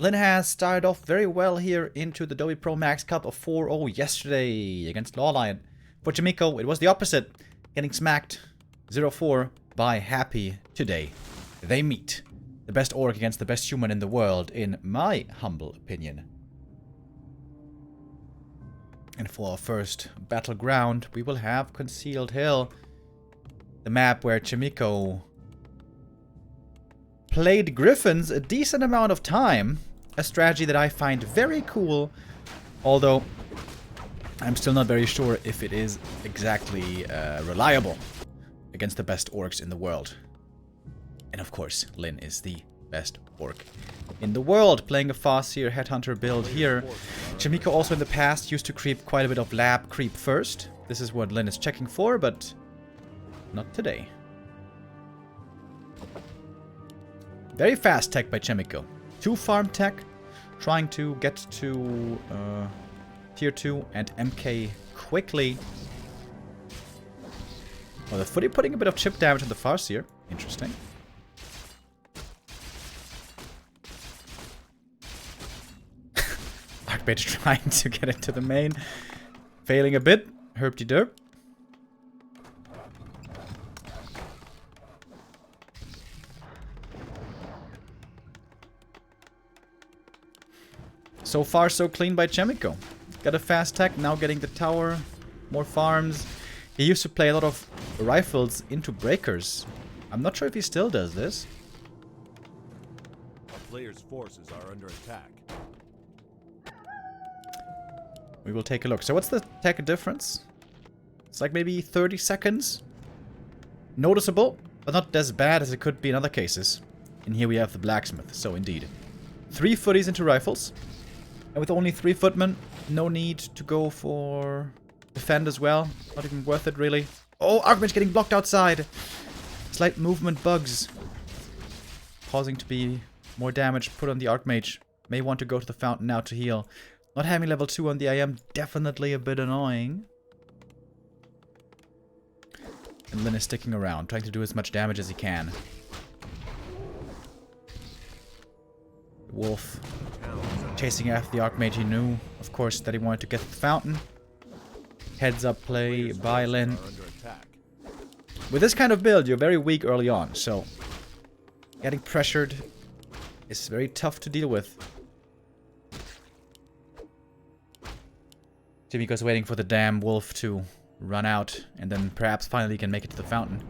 Lin has started off very well here into the Doubi Pro Max Cup of 4-0 yesterday against Lawlion. For Chaemiko, it was the opposite, getting smacked 0-4 by Happy today. They meet. The best orc against the best human in the world, in my humble opinion. And for our first battleground, we will have Concealed Hill. The map where Chaemiko played Griffins a decent amount of time. A strategy that I find very cool, although I'm still not very sure if it is exactly reliable against the best orcs in the world. And of course, Lin is the best orc in the world, playing a CORSAIR Headhunter build here. Chaemiko also in the past used to creep quite a bit of lab creep first. This is what Lin is checking for, but not today. Very fast tech by Chaemiko. 2 farm tech, trying to get to tier 2 and MK quickly. Well, the footy putting a bit of chip damage on the CORSAIR. Interesting. Archmage trying to get into the main. Failing a bit. Herp-de-derp. So far, so clean by Chaemiko. Got a fast tech, now getting the tower. More farms. He used to play a lot of rifles into breakers. I'm not sure if he still does this. A player's forces are under attack. We will take a look. So what's the tech difference? It's like maybe 30 seconds. Noticeable, but not as bad as it could be in other cases. And here we have the blacksmith, so indeed. 3 footies into rifles. And with only 3 footmen, no need to go for defend as well. Not even worth it, really. Oh, Archmage getting blocked outside. Slight movement bugs. Causing to be more damage put on the Archmage. May want to go to the fountain now to heal. Not having level 2 on the IM, definitely a bit annoying. And Lin is sticking around, trying to do as much damage as he can. Wolf chasing after the Archmage. He knew, of course, that he wanted to get the fountain. Heads up play by Lin. With this kind of build, you're very weak early on, so getting pressured is very tough to deal with. Chaemiko's waiting for the damn wolf to run out, and then perhaps finally can make it to the fountain.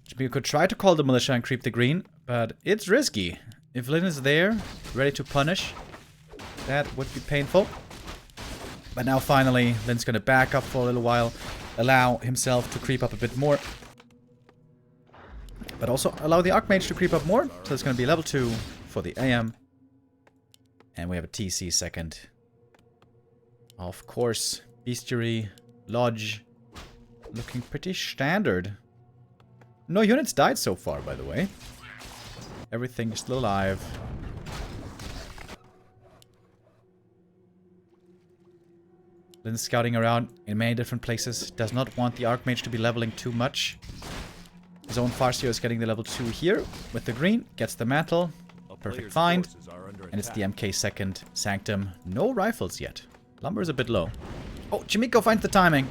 Chaemiko could try to call the militia and creep the green, but it's risky. If Lin is there, ready to punish, that would be painful. But now finally, Lin's gonna back up for a little while, allow himself to creep up a bit more. But also allow the Archmage to creep up more, so it's gonna be level 2 for the AM. And we have a TC second. Of course, Bestiary, Lodge, looking pretty standard. No units died so far, by the way. Everything is still alive. Lin's scouting around in many different places. Does not want the Archmage to be leveling too much. His own CORSAIR is getting the level 2 here with the green. Gets the mantle. Perfect find. And it's the MK second Sanctum. No rifles yet. Lumber is a bit low. Oh, Chaemiko finds the timing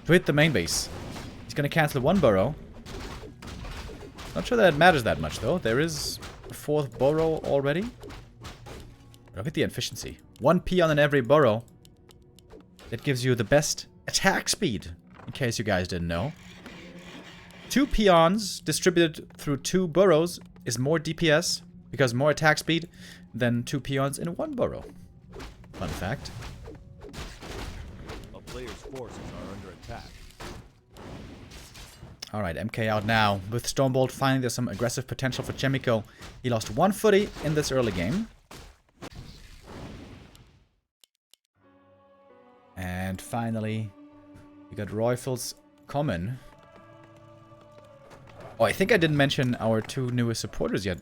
to hit the main base. He's going to cancel 1 burrow. Not sure that it matters that much, though. There is a 4th burrow already. Look at the efficiency. 1 peon in every burrow. That gives you the best attack speed, in case you guys didn't know. 2 peons distributed through 2 burrows is more DPS, because more attack speed than 2 peons in 1 burrow. Fun fact. A player's forces are under attack. Alright, MK out now. With Stormbolt, finally there's some aggressive potential for Chaemiko. He lost 1 footy in this early game. And finally, we got rifles common. Oh, I think I didn't mention our 2 newest supporters yet.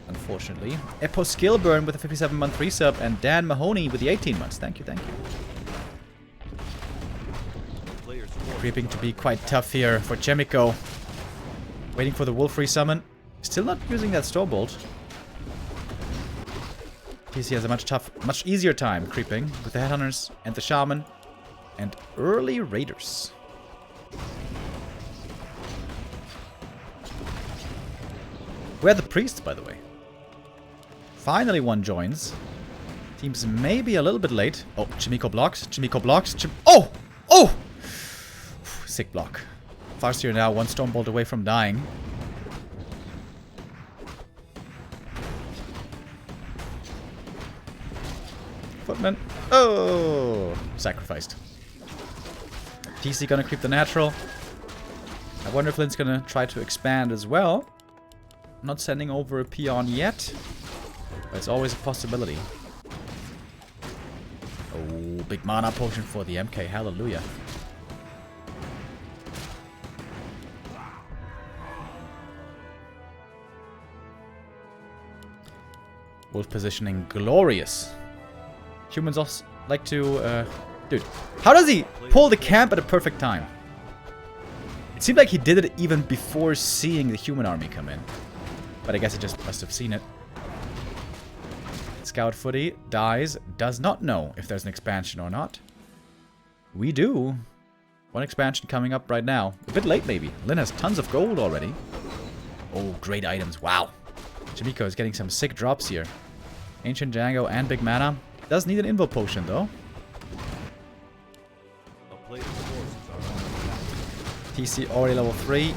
unfortunately. Epo Skillburn with a 57-month resub, and Dan Mahoney with the 18 months. Thank you, thank you. Creeping to be quite tough here for Chaemiko. Waiting for the Wolf resummon. Still not using that Stormbolt. TC has a much easier time creeping with the Headhunters and the Shaman and early Raiders. Where are the priests, by the way? Finally one joins. Seems maybe a little bit late. Oh, Chaemiko blocks. Chaemiko blocks. Oh! Oh! Sick block. Farseer now one Stormbolt away from dying. Footman. Oh! Sacrificed. TC gonna creep the natural. I wonder if Lynn's gonna try to expand as well. Not sending over a peon yet. But it's always a possibility. Oh, big mana potion for the MK. Hallelujah. Wolf positioning glorious. Humans also like to... dude, how does he pull the camp at a perfect time? It seemed like he did it even before seeing the human army come in. But I guess he just must have seen it. Scout Footy dies. Does not know if there's an expansion or not. We do. One expansion coming up right now. A bit late maybe. Lynn has tons of gold already. Oh, great items. Wow. Chaemiko is getting some sick drops here. Ancient Django and Big Mana. Does need an Invo Potion though. TC already level 3.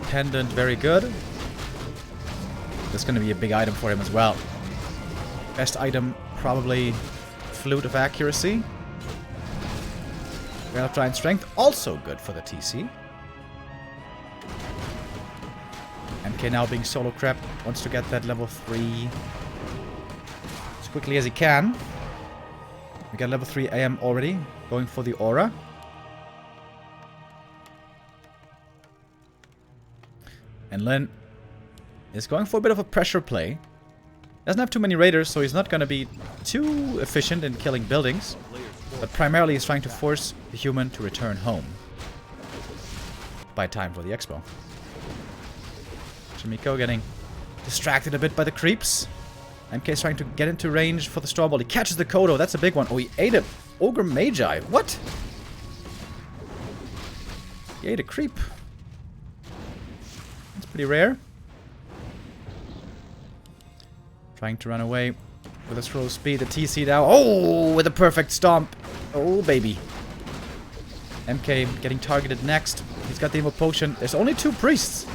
Pendant very good. This is going to be a big item for him as well. Best item probably Flute of Accuracy. Giant Strength also good for the TC. MK now being solo crap. Wants to get that level 3 as quickly as he can. We got level 3 AM already. Going for the aura. And Lynn is going for a bit of a pressure play. Doesn't have too many raiders, so he's not going to be too efficient in killing buildings. But primarily he's trying to force the human to return home. By time for the expo. Chaemiko getting distracted a bit by the creeps. MK is trying to get into range for the Stormbolt. He catches the Kodo. That's a big one. Oh, he ate a Ogre Magi. What? He ate a creep. That's pretty rare. Trying to run away with a slow speed. The TC now. Oh, with a perfect stomp. Oh, baby. MK getting targeted next. He's got the Invo Potion. There's only 2 priests.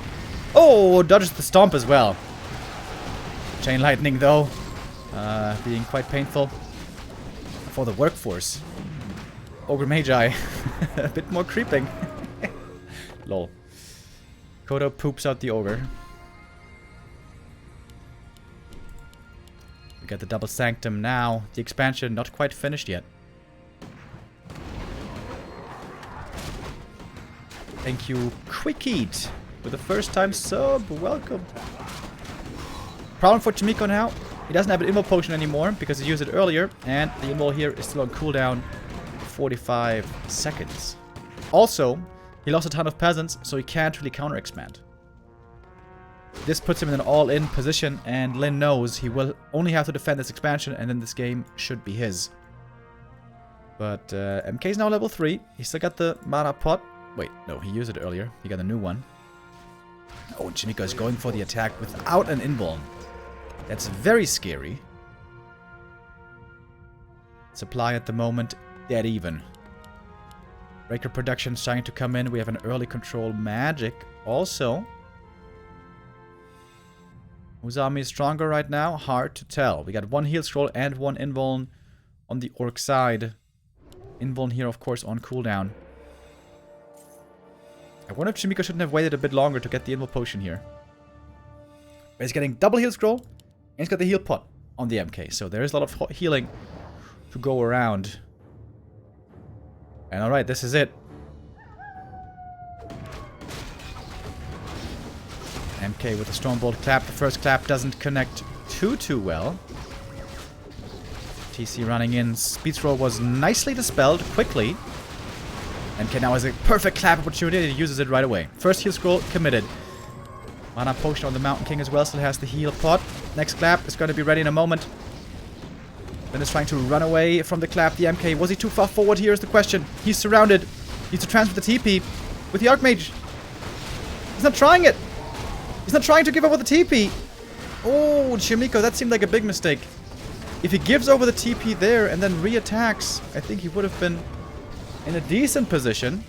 Oh, dodges the stomp as well. Chain Lightning, though. Being quite painful for the workforce. Ogre Magi. A bit more creeping. Lol. Kodo poops out the Ogre. We got the double Sanctum now. The expansion not quite finished yet. Thank you, Quick Eat, with the first time sub. Welcome. Problem for Chaemiko now. He doesn't have an Invo Potion anymore because he used it earlier. And the Invo here is still on cooldown 45 seconds. Also, he lost a ton of peasants, so he can't really counter-expand. This puts him in an all-in position, and Lynn knows he will only have to defend this expansion, and then this game should be his. But MK is now level 3. He still got the mana pot. Wait, no, he used it earlier. He got a new one. Oh, Chaemiko is going for the attack without an invuln. That's very scary. Supply at the moment, dead even. Breaker production starting to come in. We have an early control magic also. Whose army is stronger right now? Hard to tell. We got 1 heal scroll and 1 invuln on the orc side. Invuln here, of course, on cooldown. I wonder if Chaemiko shouldn't have waited a bit longer to get the Invo Potion here. But he's getting double heal scroll, and he's got the heal pot on the MK. So there is a lot of healing to go around. And alright, this is it. MK with a Stormbolt clap. The first clap doesn't connect too well. TC running in. Speed throw was nicely dispelled quickly. MK now has a perfect clap opportunity. He uses it right away. First heal scroll committed. Mana potion on the Mountain King as well. Still has the heal pot. Next clap is going to be ready in a moment. Then is trying to run away from the clap. The MK. Was he too far forward? Here is the question. He's surrounded. Needs to transfer the TP with the Archmage. He's not trying it. He's not trying to give over the TP. Oh, Chaemiko, that seemed like a big mistake. If he gives over the TP there and then re-attacks, I think he would have been in a decent position.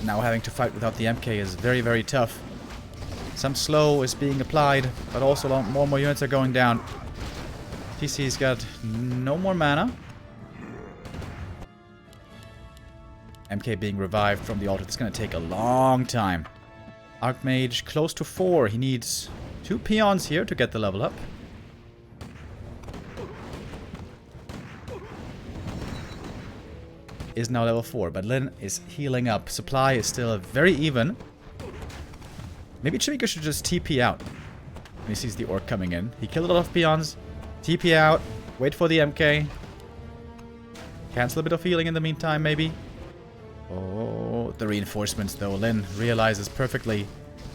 Now having to fight without the MK is very, very tough. Some slow is being applied, but also more and more units are going down. TC's got no more mana. MK being revived from the altar. It's going to take a long time. Archmage close to 4. He needs 2 peons here to get the level up. Is now level 4, but Lin is healing up. Supply is still very even. Maybe Chaemiko should just TP out when he sees the orc coming in. He killed a lot of peons. TP out. Wait for the MK. Cancel a bit of healing in the meantime, maybe. Oh, the reinforcements though. Lin realizes perfectly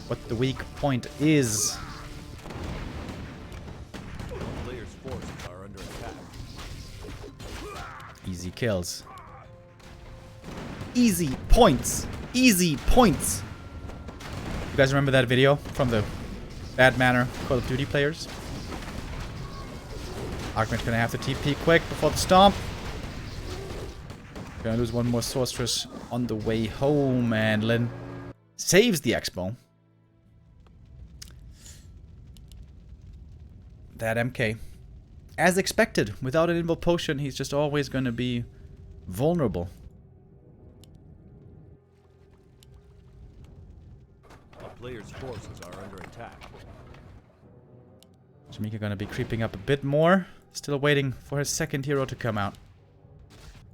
what the weak point is. Player's forces are under attack. Easy kills. Easy points. Easy points. You guys remember that video from the Bad Manner Call of Duty players? Archmage's gonna have to TP quick before the stomp. Gonna lose one more sorceress on the way home, and Lin saves the Expo. That MK. As expected, without an invul potion, he's just always gonna be vulnerable. A player's forces are under attack. Chaemiko gonna be creeping up a bit more. Still waiting for his second hero to come out.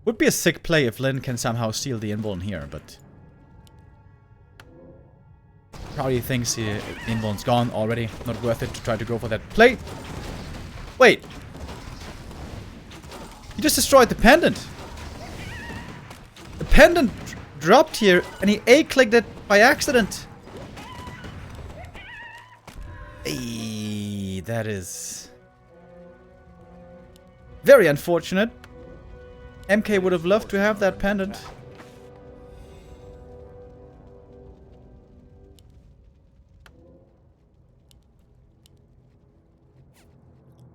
Would be a sick play if Lin can somehow steal the invuln here, but probably thinks the invuln's gone already. Not worth it to try to go for that play. Wait! He just destroyed the pendant! The pendant dropped here and he A-clicked it by accident! Hey, that is very unfortunate. MK would have loved to have that pendant.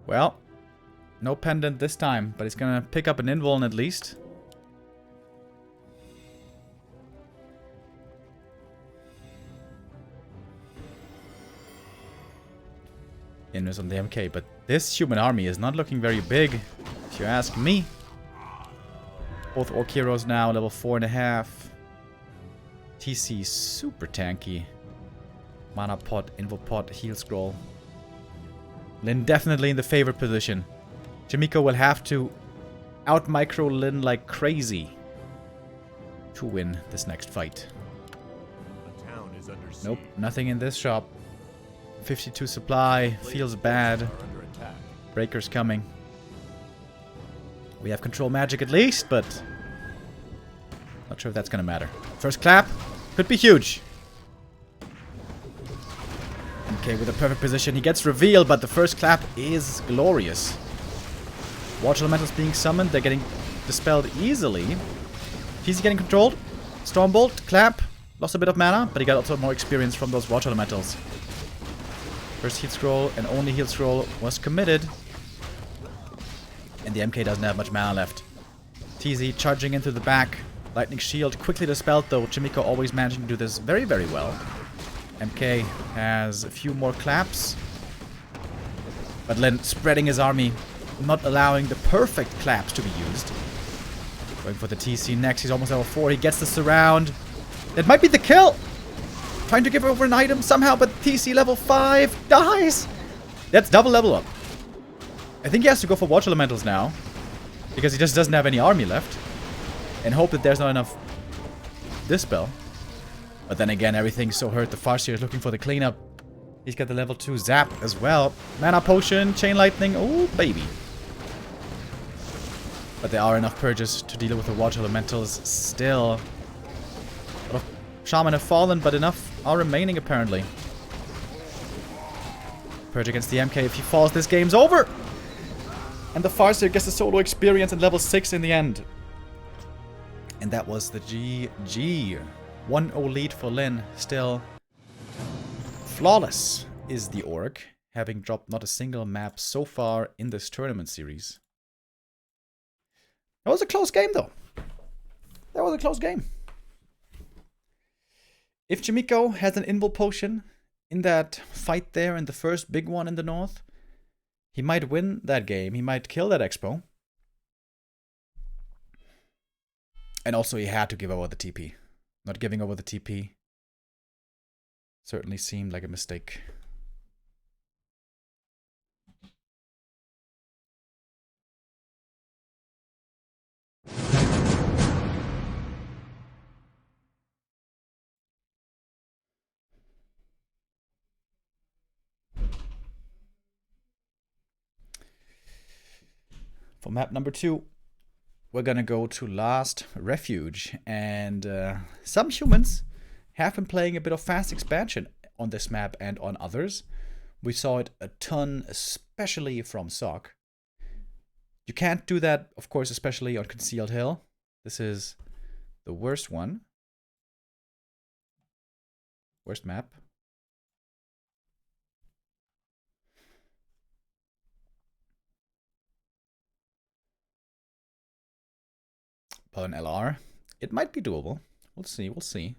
Well, no pendant this time, but he's gonna pick up an invuln at least. Invis on the MK, but this human army is not looking very big, if you ask me. Both orc heroes now, level 4.5. TC super tanky. Mana pot, invul pot, heal scroll. Lin definitely in the favored position. Chaemiko will have to out-micro Lin like crazy to win this next fight. The town is under siege. Nope, nothing in this shop. 52 supply, feels bad. Are under attack. Breaker's coming. We have control magic at least, but not sure if that's gonna matter. First clap could be huge. Okay, with a perfect position, he gets revealed, but the first clap is glorious. Watch elementals being summoned, they're getting dispelled easily. TC getting controlled. Stormbolt, clap, lost a bit of mana, but he got also more experience from those watch elementals. First heal scroll and only heal scroll was committed. And the MK doesn't have much mana left. TZ charging into the back. Lightning shield quickly dispelled though. Chaemiko always managing to do this very, very well. MK has a few more claps. But Lin spreading his army, not allowing the perfect claps to be used. Going for the TC next. He's almost level 4. He gets the surround. That might be the kill. Trying to give over an item somehow, but TC level 5 dies. That's double level up. I think he has to go for Watch Elementals now. Because he just doesn't have any army left. And hope that there's not enough Dispel. But then again, everything's so hurt. The Farseer is looking for the cleanup. He's got the level 2 Zap as well. Mana Potion, Chain Lightning. Oh, baby. But there are enough purges to deal with the Water Elementals still. A lot of Shaman have fallen, but enough are remaining apparently. Purge against the MK. If he falls, this game's over. And the Farseer gets the solo experience at level 6 in the end. And that was the GG. 1-0 lead for Lyn. Still flawless is the Orc, having dropped not a single map so far in this tournament series. That was a close game, though. That was a close game. If Chaemiko has an invul potion in that fight there in the first big one in the north, he might win that game. He might kill that Expo. And also he had to give over the TP. Not giving over the TP certainly seemed like a mistake. For map number 2, we're gonna go to Last Refuge, and some humans have been playing a bit of fast expansion on this map and on others. We saw it a ton, especially from Sock. You can't do that, of course, especially on Concealed Hill. This is the worst one. Worst map. But an LR, it might be doable. We'll see, we'll see.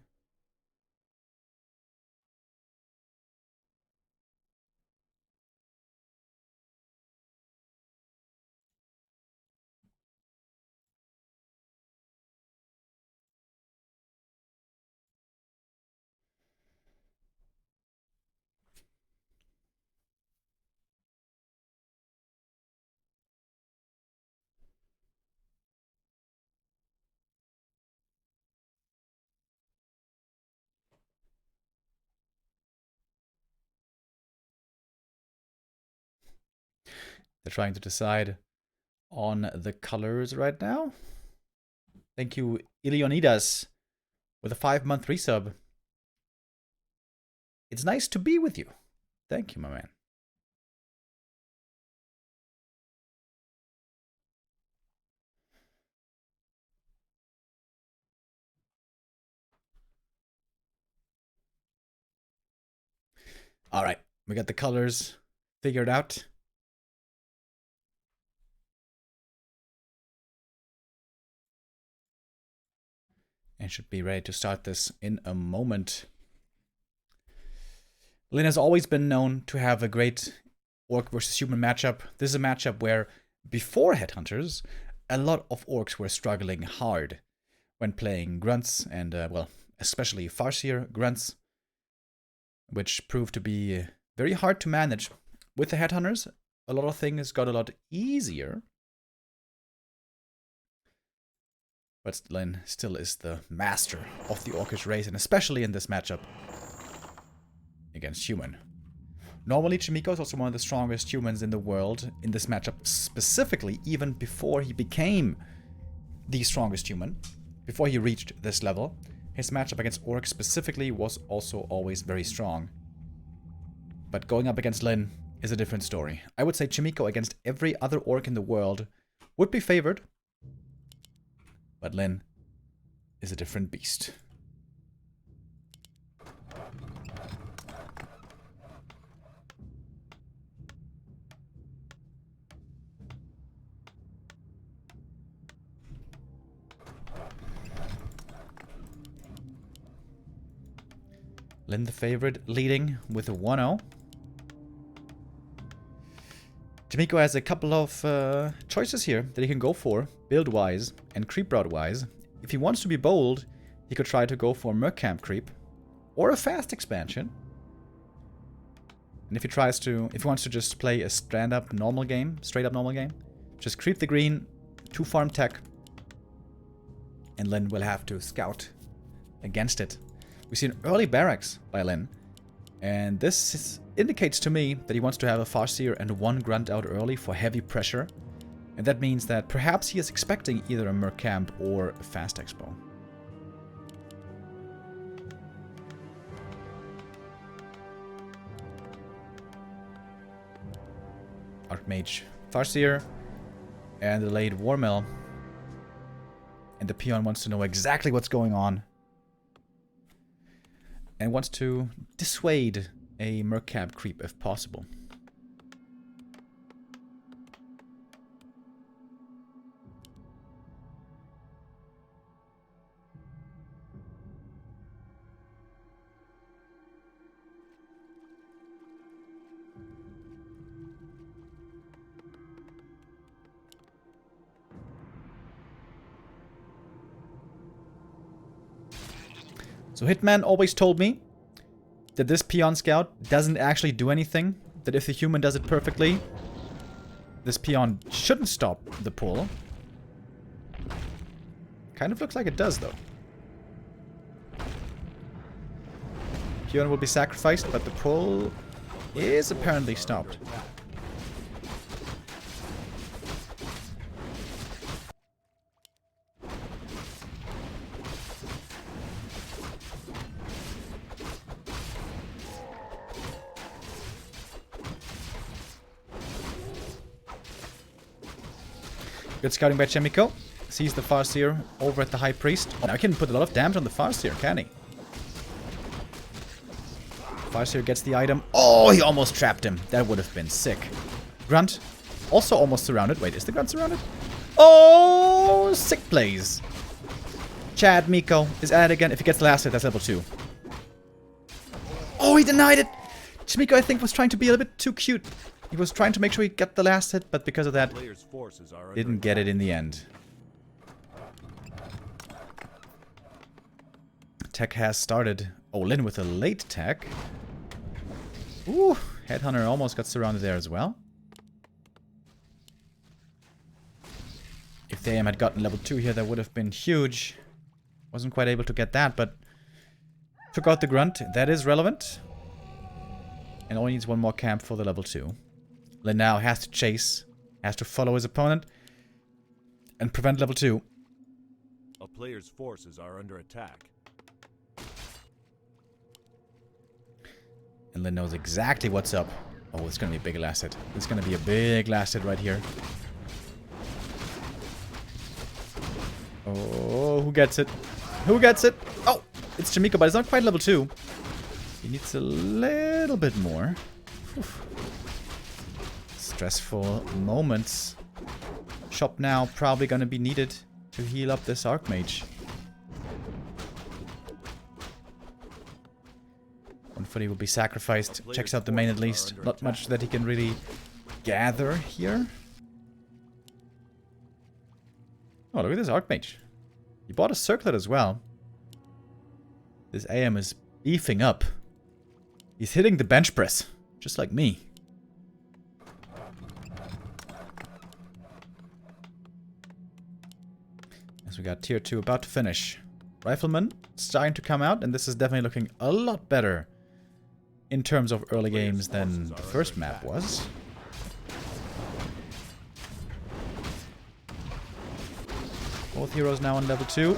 They're trying to decide on the colors right now. Thank you, Ilionidas, with a 5-month resub. It's nice to be with you. Thank you, my man. All right, we got the colors figured out. And should be ready to start this in a moment. Lyn has always been known to have a great Orc versus Human matchup. This is a matchup where, before Headhunters, a lot of Orcs were struggling hard when playing Grunts, and, well, especially Farseer Grunts, which proved to be very hard to manage. With the Headhunters, a lot of things got a lot easier. But Lyn still is the master of the Orcish race, and especially in this matchup against Human. Normally, Chaemiko is also one of the strongest humans in the world in this matchup, specifically even before he became the strongest human, before he reached this level. His matchup against Orc specifically was also always very strong. But going up against Lyn is a different story. I would say Chaemiko against every other Orc in the world would be favored. But Lyn is a different beast. Lyn the favorite, leading with a 1-0. Chaemiko has a couple of choices here that he can go for, build-wise and creep route-wise. If he wants to be bold, he could try to go for Merc Camp creep or a fast expansion. And if he wants to just play a straight-up normal game, just creep the green, 2 farm tech, and Lyn will have to scout against it. We see an early barracks by Lin. And indicates to me that he wants to have a Farseer and one Grunt out early for heavy pressure. And that means that perhaps he is expecting either a Merc Camp or a Fast Expo. Archmage Farseer and the late Warmill. And the peon wants to know exactly what's going on. And wants to dissuade a Mercab creep if possible. So Hitman always told me that this peon scout doesn't actually do anything. That if the human does it perfectly, this peon shouldn't stop the pull. Kind of looks like it does, though. Peon will be sacrificed, but the pull is apparently stopped. Good scouting by Chaemiko. Sees the Farseer over at the High Priest. Oh, now he can put a lot of damage on the Farseer, can he? Farseer gets the item. Oh, he almost trapped him. That would have been sick. Grunt. Also almost surrounded. Wait, is the Grunt surrounded? Oh, sick plays. Chaemiko is at it again. If he gets the last hit, that's level 2. Oh, he denied it. Chaemiko, I think, was trying to be a little bit too cute. He was trying to make sure he got the last hit, but because of that, didn't get it in the end. Tech has started. Oh, Lin with a late tech. Ooh, Headhunter almost got surrounded there as well. If the AM had gotten level 2 here, that would have been huge. Wasn't quite able to get that, but took out the Grunt. That is relevant. And only needs one more camp for the level 2. Lin now has to chase, has to follow his opponent, and prevent level 2. A player's forces are under attack. And Lin knows exactly what's up. Oh, it's going to be a big last hit. It's going to be a big last hit right here. Oh, who gets it? Who gets it? Oh, it's Chaemiko, but it's not quite level 2. He needs a little bit more. Oof. Stressful moments. Shop now probably gonna be needed to heal up this Archmage. One footy will be sacrificed. Checks out the main at least. Not much that he can really gather here. Oh, look at this Archmage. He bought a circlet as well. This AM is beefing up. He's hitting the bench press, just like me. As we got tier 2 about to finish. Rifleman starting to come out, and this is definitely looking a lot better in terms of early games than the first map was. Both heroes now on level 2.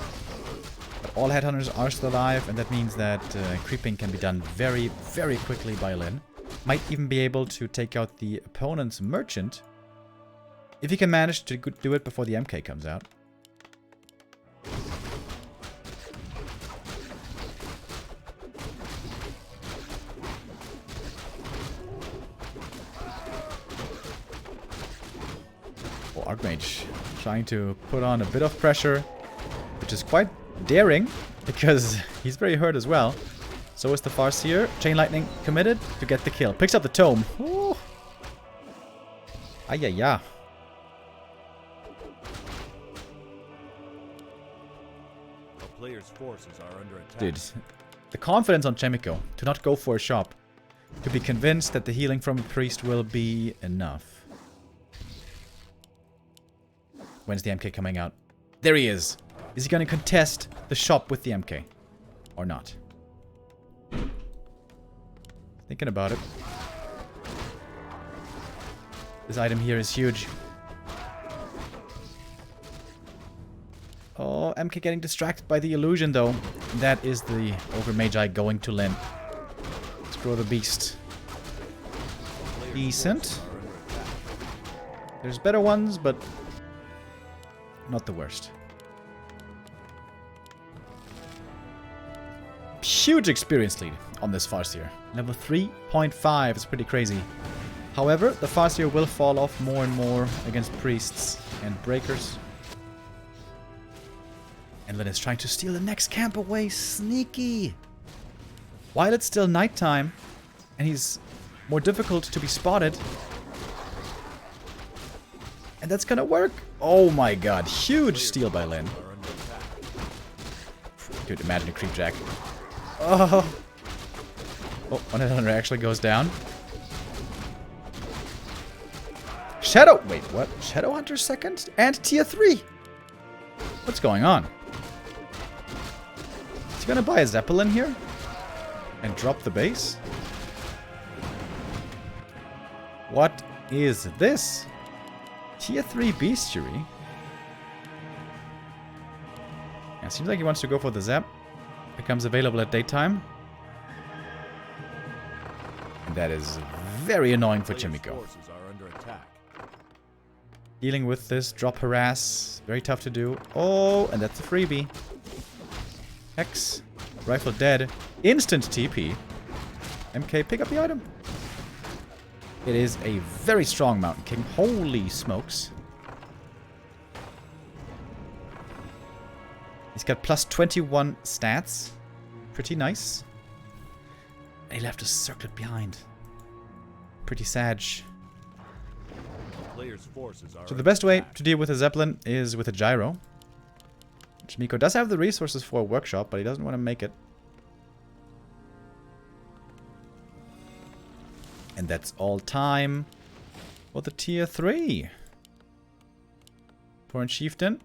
But all Headhunters are still alive, and that means that creeping can be done very, very quickly by Lin. Might even be able to take out the opponent's Merchant if he can manage to do it before the MK comes out. Oh, Archmage trying to put on a bit of pressure, which is quite daring, because he's very hurt as well. So is the Farseer. Chain Lightning committed to get the kill. Picks up the tome. Ooh. Ayaya. A player's forces are under attack. Dude, the confidence on Chaemiko to not go for a shop, to be convinced that the healing from a priest will be enough. When's the MK coming out? There he is. Is he going to contest the shop with the MK? Or not. Thinking about it. This item here is huge. Oh, MK getting distracted by the illusion, though. That is the Ogre Magi going to Lin. Let's grow the beast. Decent. There's better ones, but not the worst. Huge experience lead on this Farseer. Level 3.5 is pretty crazy. However, the Farseer will fall off more and more against priests and breakers. And Lin is trying to steal the next camp away. Sneaky! While it's still nighttime, and he's more difficult to be spotted. And that's gonna work! Oh my god, huge steal by Lin. Dude, imagine a creep jack. Oh! Oh, one hunter actually goes down. Shadow! Wait, what? Shadow Hunter second? And tier 3! What's going on? Is he gonna buy a Zeppelin here? And drop the base? What is this? Tier 3 Bestiary? Yeah, seems like he wants to go for the Zap. Becomes available at daytime. And that is very annoying for Chaemiko. Dealing with this drop harass. Very tough to do. Oh, and that's a freebie. Hex. Rifle dead. Instant TP. MK, pick up the item. It is a very strong Mountain King. Holy smokes. He's got plus 21 stats. Pretty nice. And he left us circlet behind. Pretty sad. So the best way to deal with a Zeppelin is with a gyro. Chaemiko does have the resources for a workshop, but he doesn't want to make it. And that's all time for the tier 3. Foreign Chieftain.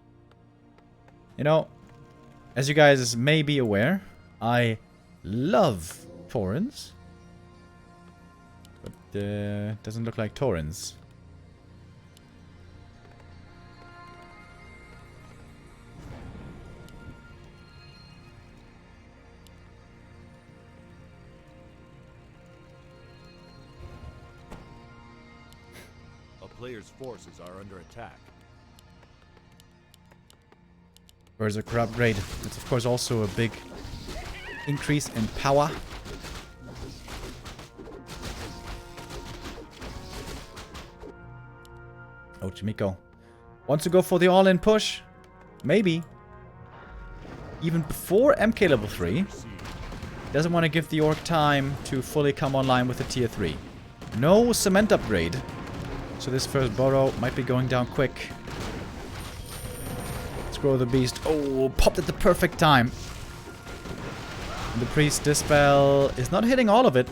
You know, as you guys may be aware, I love Taurens. But doesn't look like Taurens. Players' forces are under attack. Berserker upgrade. It's of course also a big increase in power. Oh, Chaemiko wants to go for the all-in push. Maybe. Even before MK level 3. Doesn't want to give the orc time to fully come online with the tier 3. No cement upgrade. So this first burrow might be going down quick. Let's grow the beast. Oh, popped at the perfect time. And the priest dispel is not hitting all of it.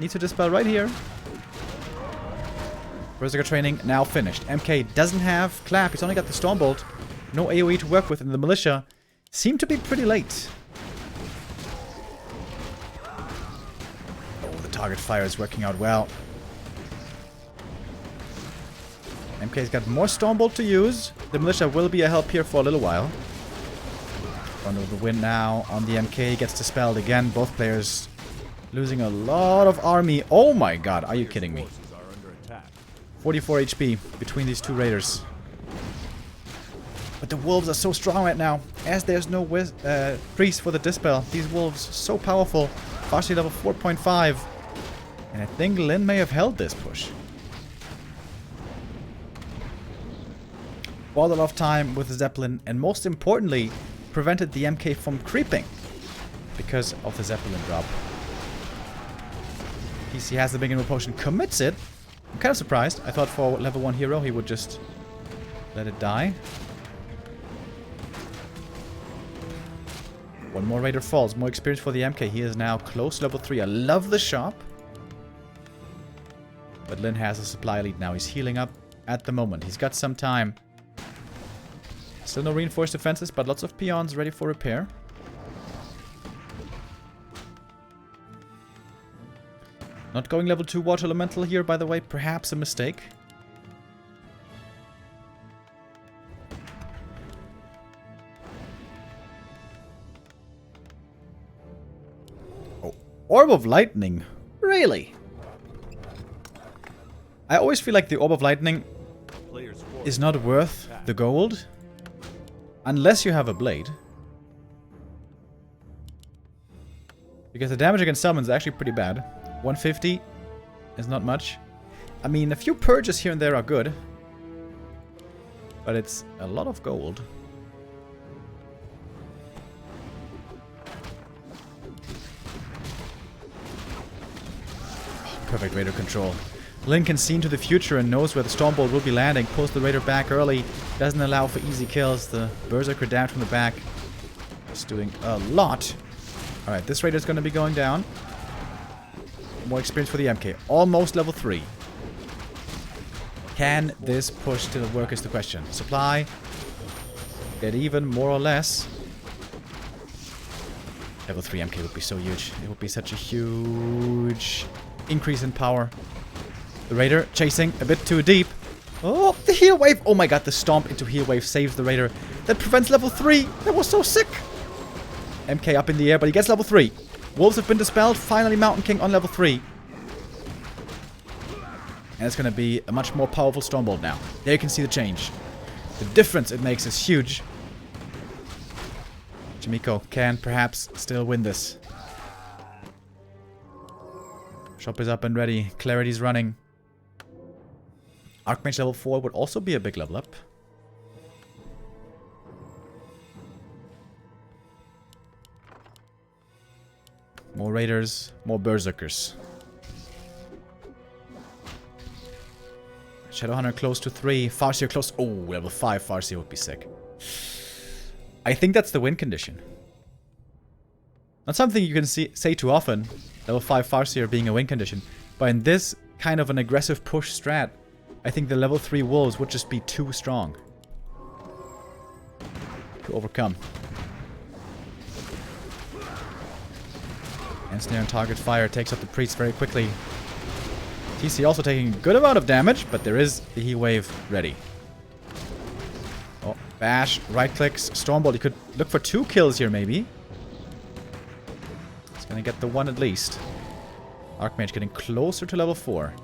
Needs to dispel right here. Berserker training now finished. MK doesn't have clap. He's only got the Stormbolt. No AoE to work with, and the militia seem to be pretty late. Oh, the target fire is working out well. MK's got more Stormbolt to use. The militia will be a help here for a little while. Front of the wind now on the MK. Gets dispelled again. Both players losing a lot of army. Oh my god, are you kidding me? 44 HP between these two raiders. But the wolves are so strong right now. As there's no priest for the dispel. These wolves so powerful. Farseer level 4.5. And I think Lin may have held this push. Bought a lot of time with the Zeppelin, and most importantly, prevented the MK from creeping because of the Zeppelin drop. PC has the big inward potion, commits it. I'm kind of surprised. I thought for level 1 hero he would just let it die. One more raider falls, more experience for the MK. He is now close to level 3. I love the shop. But Lin has a supply lead now. He's healing up at the moment. He's got some time. Still no reinforced defenses, but lots of peons ready for repair. Not going level 2 water elemental here, by the way. Perhaps a mistake. Oh, Orb of Lightning. Really? I always feel like the Orb of Lightning is not worth the gold. Unless you have a blade. Because the damage against summons is actually pretty bad. 150 is not much. I mean, a few purges here and there are good. But it's a lot of gold. Perfect Raider control. Lin can see into the future and knows where the Stormbolt will be landing. Pulls the Raider back early. Doesn't allow for easy kills. The Berserker down from the back. Just doing a lot. Alright, this Raider is going to be going down. More experience for the MK. Almost level 3. Can this push to work is the question. Supply. Get even, more or less. Level 3 MK would be so huge. It would be such a huge increase in power. The Raider chasing a bit too deep. Oh, the heal wave. Oh my god, the stomp into heal wave saves the Raider. That prevents level 3. That was so sick. MK up in the air, but he gets level 3. Wolves have been dispelled. Finally, Mountain King on level 3. And it's going to be a much more powerful Stormbolt now. There you can see the change. The difference it makes is huge. Chaemiko can perhaps still win this. Shop is up and ready. Clarity's running. Archmage level 4 would also be a big level up. More Raiders, more Berserkers. Shadowhunter close to 3. Farseer close. Oh, level 5 Farseer would be sick. I think that's the win condition. Not something you can say too often. Level 5 Farseer being a win condition. But in this kind of an aggressive push strat, I think the level 3 Wolves would just be too strong to overcome. Ensnare and target fire takes up the priest very quickly. TC also taking a good amount of damage, but there is the heat wave ready. Oh, bash, right clicks, Stormbolt. You could look for 2 kills here maybe. It's gonna get the 1 at least. Archmage getting closer to level 4.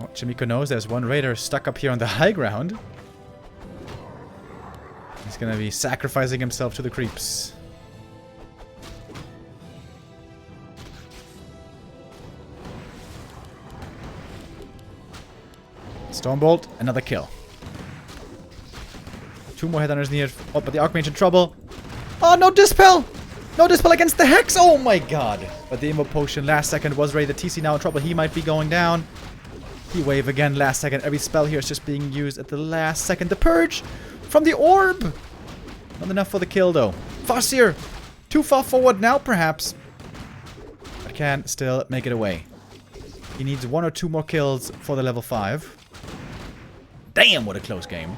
Oh, Chaemiko knows there's 1 Raider stuck up here on the high ground. He's gonna be sacrificing himself to the creeps. Stormbolt, another kill. 2 more headhunters needed. Oh, but the Archmage in trouble. Oh, no Dispel! No Dispel against the Hex! Oh my god! But the Invo Potion last second was ready. The TC now in trouble. He might be going down. He wave again last second. Every spell here is just being used at the last second. The Purge from the Orb! Not enough for the kill though. Farseer! Too far forward now perhaps. But can still make it away. He needs 1 or 2 more kills for the level 5. Damn, what a close game.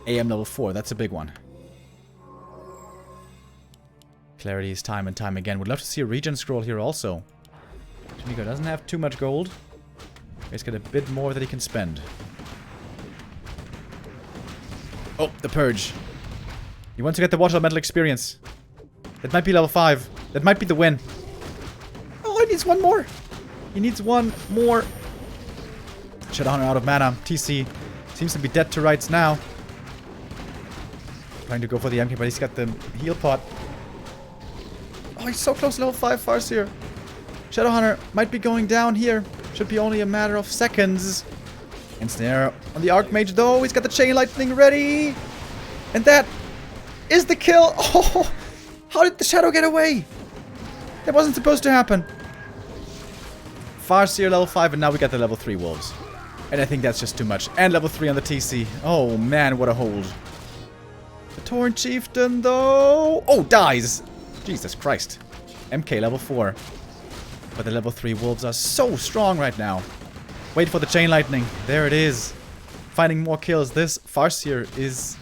AM level 4, that's a big one. Clarity is time and time again. Would love to see a regen scroll here also. Chaemiko doesn't have too much gold. He's got a bit more that he can spend. Oh, the Purge. You want to get the water elemental experience. That might be level 5. That might be the win. Oh, he needs 1 more. He needs 1 more. Shadowhunter out of mana. TC seems to be dead to rights now. Trying to go for the MK, but he's got the heal pot. Oh, he's so close to level 5 Farseer. Shadowhunter might be going down here. Should be only a matter of seconds. Ensnare on the Archmage though. He's got the Chain Lightning ready. And that is the kill. Oh, how did the Shadow get away? That wasn't supposed to happen. Farseer level 5 and now we got the level 3 Wolves. And I think that's just too much. And level 3 on the TC. Oh man, what a hold. The Torn Chieftain though. Oh, dies. Jesus Christ. MK level 4. But the level 3 Wolves are so strong right now. Wait for the Chain Lightning. There it is. Finding more kills. This Farseer is,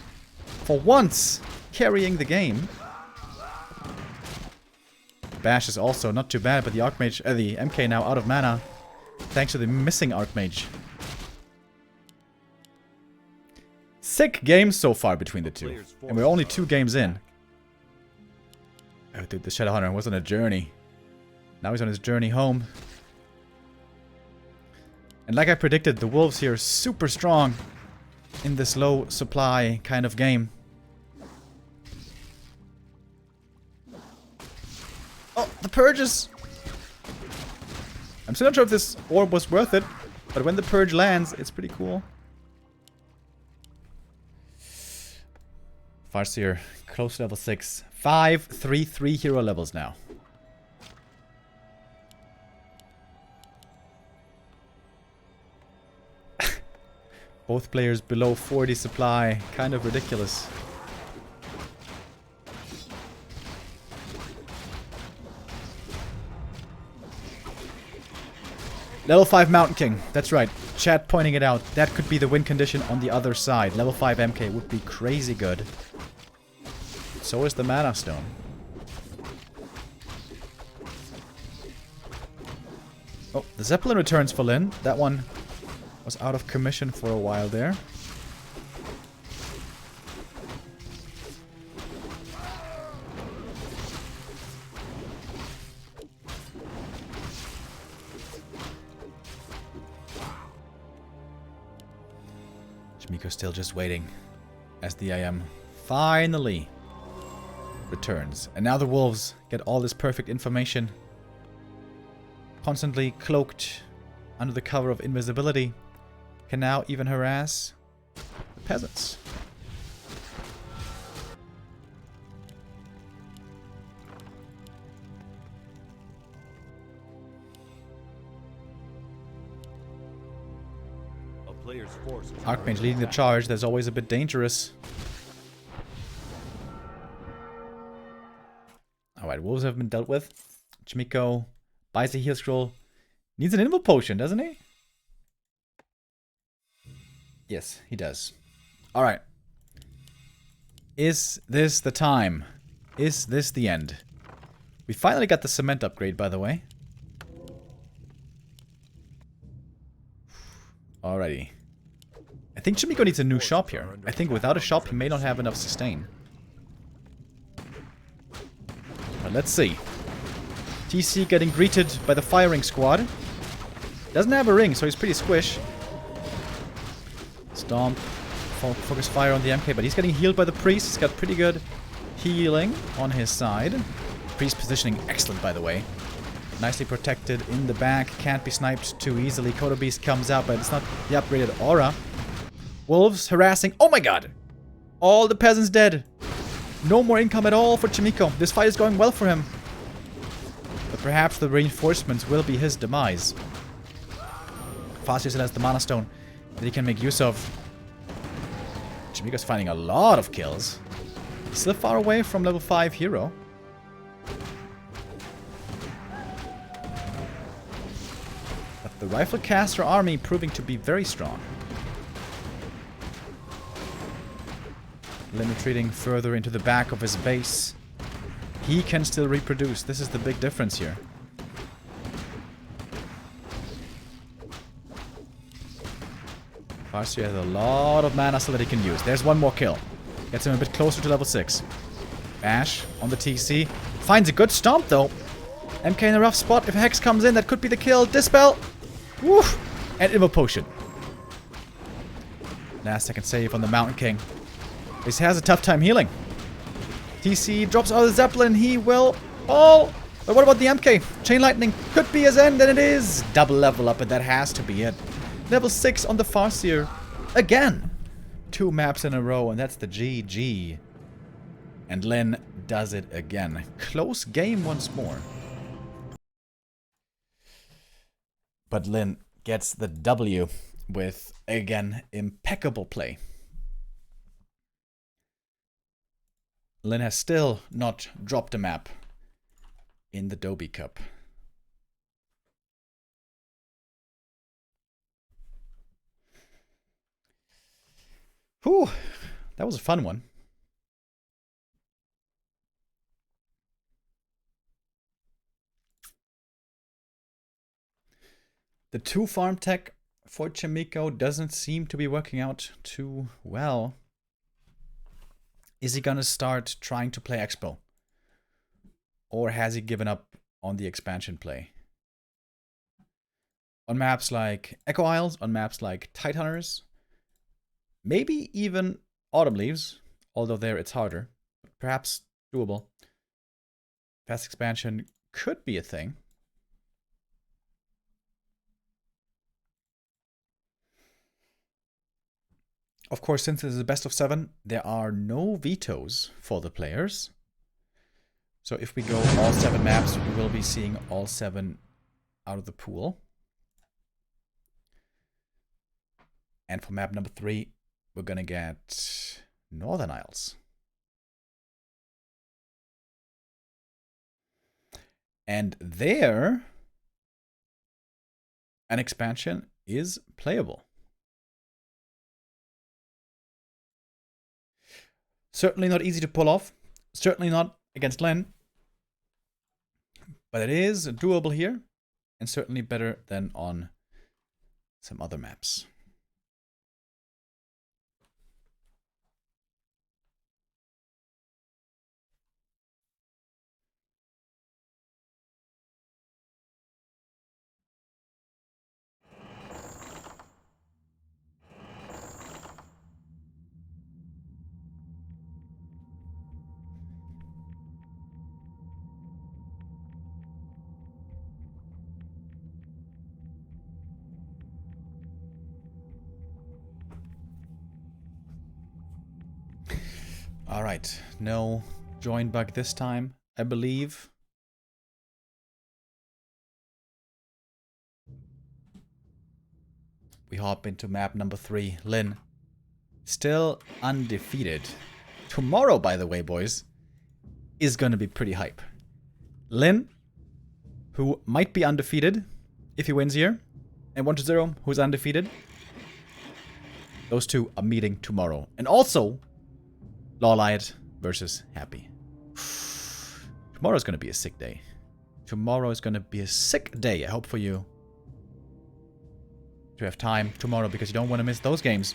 for once, carrying the game. Bash is also not too bad, but the Archmage, the MK now out of mana. Thanks to the missing Archmage. Sick games so far between the two. And we're only 2 games in. Oh, dude, the Shadowhunter was on a journey. Now he's on his journey home. And like I predicted, the Wolves here are super strong in this low supply kind of game. Oh, the Purges! I'm still not sure if this orb was worth it, but when the Purge lands, it's pretty cool. Farseer, close to level 6. 5, 3, 3 hero levels now. Both players below 40 supply. Kind of ridiculous. Level 5 Mountain King. That's right. Chat pointing it out. That could be the win condition on the other side. Level 5 MK would be crazy good. So is the Mana Stone. Oh, the Zeppelin returns for Lyn. That one was out of commission for a while there. Chaemiko still just waiting as the IM finally returns. And now the Wolves get all this perfect information. Constantly cloaked under the cover of invisibility. Can now even harass the peasants. A player's force is Archmage leading the charge. That's always a bit dangerous. Alright, Wolves have been dealt with. Chaemiko buys a heal scroll. Needs an invul potion, doesn't he? Yes, he does. Alright. Is this the time? Is this the end? We finally got the cement upgrade, by the way. Alrighty. I think Chaemiko needs a new shop here. I think without a shop, he may not have enough sustain. But let's see. TC getting greeted by the firing squad. Doesn't have a ring, so he's pretty squish. Stomp. Focus fire on the MK, but he's getting healed by the priest. He's got pretty good healing on his side. Priest positioning excellent, by the way. Nicely protected in the back. Can't be sniped too easily. Kodo Beast comes out, but it's not the upgraded aura. Wolves harassing. Oh my god! All the peasants dead. No more income at all for Chaemiko. This fight is going well for him. But perhaps the reinforcements will be his demise. Farseer still has the Mana Stone that he can make use of. Chaemiko's finding a lot of kills. He's still far away from level 5 hero. But the Rifle Caster army proving to be very strong. Lyn retreating further into the back of his base. He can still reproduce. This is the big difference here. Farseer has a lot of mana still that he can use. There's one more kill. Gets him a bit closer to level 6. Bash on the TC. Finds a good stomp though. MK in a rough spot. If Hex comes in, that could be the kill. Dispel. Woof. And Invul Potion. Last second save on the Mountain King. This has a tough time healing. TC drops out of the Zeppelin. He will fall. But what about the MK? Chain Lightning could be his end, and it is. Double level up, and that has to be it. Level 6 on the Farseer. Again. 2 maps in a row, and that's the GG. And Lyn does it again. Close game once more. But Lyn gets the W with, again, impeccable play. Lyn has still not dropped a map in the Doubi Cup. Whew, that was a fun one. The 2 farm tech for Chaemiko doesn't seem to be working out too well. Is he gonna start trying to play Expo? Or has he given up on the expansion play? On maps like Echo Isles, on maps like Tidehunters, maybe even Autumn Leaves, although there it's harder. Perhaps doable. Fast expansion could be a thing. Of course, since this is a best of 7, there are no vetoes for the players. So if we go all 7 maps, we will be seeing all 7 out of the pool. And for map number 3, we're gonna get Northern Isles. And there, an expansion is playable. Certainly not easy to pull off. Certainly not against Len. But it is doable here. And certainly better than on some other maps. Alright, no join bug this time, I believe. We hop into map number 3, Lin. Still undefeated. Tomorrow, by the way, boys, is gonna be pretty hype. Lin, who might be undefeated if he wins here, and 1-0, who's undefeated. Those two are meeting tomorrow. And also, Lawlight versus Happy. Tomorrow's gonna be a sick day. Tomorrow is gonna be a sick day. I hope for you to have time tomorrow because you don't want to miss those games.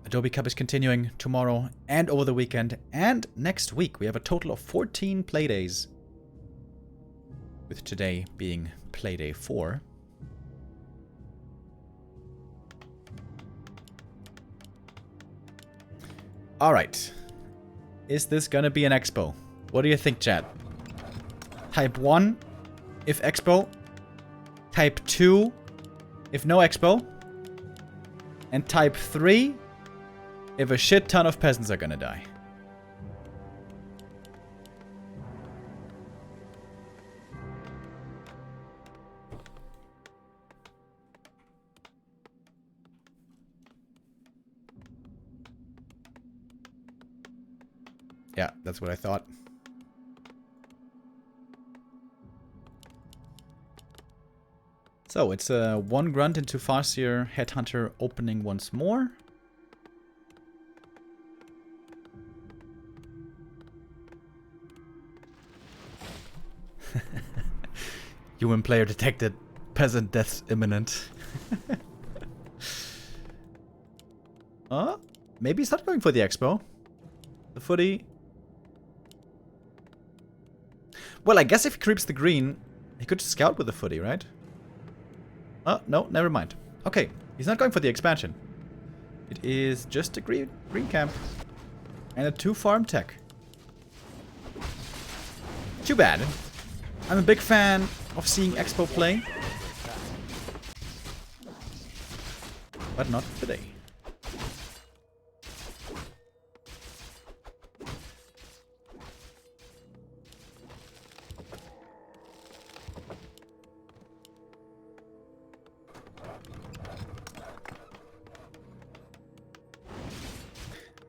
Doubi Cup is continuing tomorrow and over the weekend and next week. We have a total of 14 playdays, with today being playday 4. Alright. Is this gonna be an expo? What do you think, chat? Type 1 if expo. Type 2 if no expo. And type 3 if a shit ton of peasants are gonna die. Yeah, that's what I thought. So, it's a 1 grunt into Farseer Headhunter opening once more. Human player detected. Peasant deaths imminent. Maybe he's not going for the expo. The footy. Well, I guess if he creeps the green, he could scout with the footy, right? Oh, no, never mind. Okay, he's not going for the expansion. It is just a green camp. And a 2 farm tech. Too bad. I'm a big fan of seeing Expo play. But not today.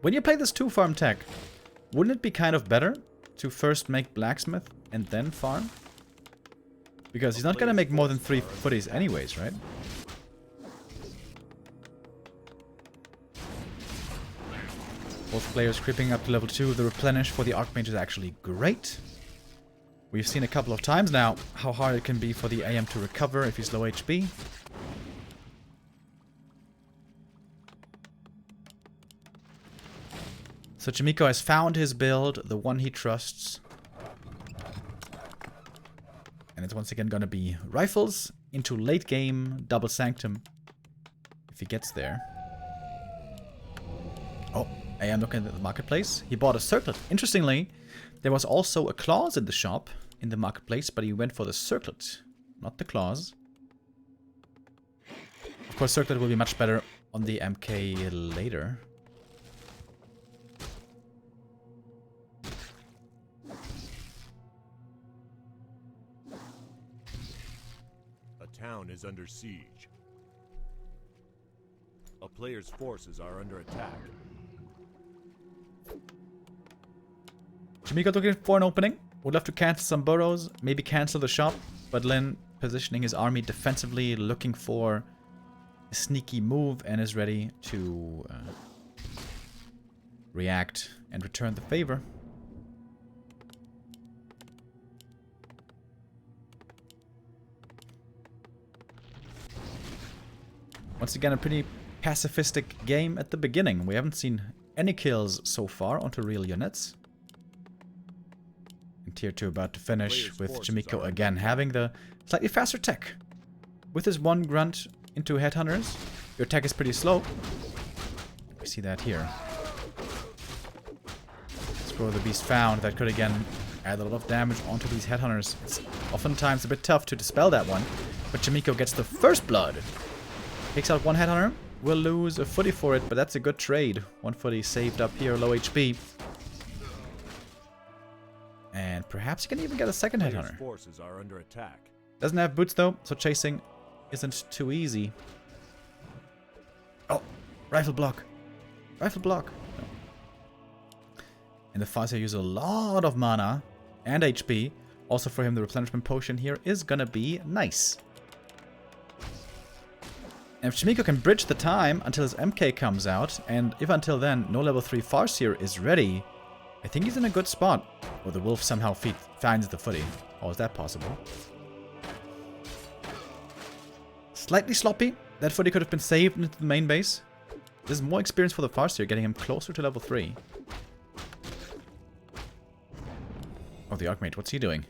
When you play this 2 farm tech, wouldn't it be kind of better to first make blacksmith and then farm? Because he's not gonna make more than 3 footies anyways, right? Both players creeping up to level 2. The replenish for the Archmage is actually great. We've seen a couple of times now how hard it can be for the AM to recover if he's low HP. So Chaemiko has found his build, the one he trusts. And it's once again gonna be rifles into late game double sanctum. If he gets there. Oh, I am looking at the marketplace. He bought a circlet. Interestingly, there was also a claws in the shop, in the marketplace, but he went for the circlet, not the claws. Of course, circlet will be much better on the MK later. A town is under siege. A player's forces are under attack. Chaemiko looking for an opening. Would love to cancel some burrows, maybe cancel the shop, but Lin positioning his army defensively, looking for a sneaky move, and is ready to react and return the favor. Once again, a pretty pacifistic game at the beginning. We haven't seen any kills so far onto real units. And Tier 2 about to finish with Chaemiko again having the slightly faster tech. With his one grunt into headhunters, your tech is pretty slow. We see that here. Scroll the Beast found. That could again add a lot of damage onto these headhunters. It's oftentimes a bit tough to dispel that one. But Chaemiko gets the first blood. Takes out one headhunter. We'll lose a footy for it, but that's a good trade. One footy saved up here, low HP. And perhaps he can even get a second headhunter. Forces are under attack. Doesn't have boots though, so chasing isn't too easy. Oh, rifle block. Rifle block. No. And the Farseer uses a lot of mana and HP. Also for him, the replenishment potion here is gonna be nice. And if Chaemiko can bridge the time until his MK comes out, and if until then no level 3 Farseer is ready, I think he's in a good spot. Or the wolf somehow finds the footy. Oh, is that possible? Slightly sloppy. That footy could have been saved into the main base. This is more experience for the Farseer, getting him closer to level 3. Oh, the Archmage, what's he doing?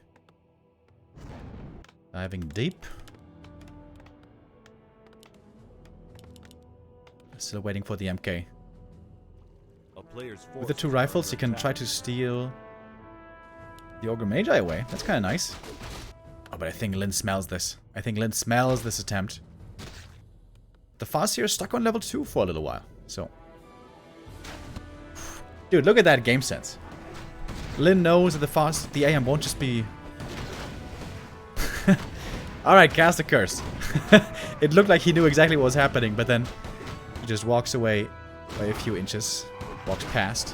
Diving deep. Still waiting for the MK. With the two rifles, you can try to steal the Ogre Magi away. That's kind of nice. Oh, but I think Lin smells this. I think Lin smells this attempt. The Farseer is stuck on level 2 for a little while. So, dude, look at that game sense. Lin knows that the AM won't just be... Alright, cast a curse. It looked like he knew exactly what was happening, but then he just walks away by a few inches. Walks past.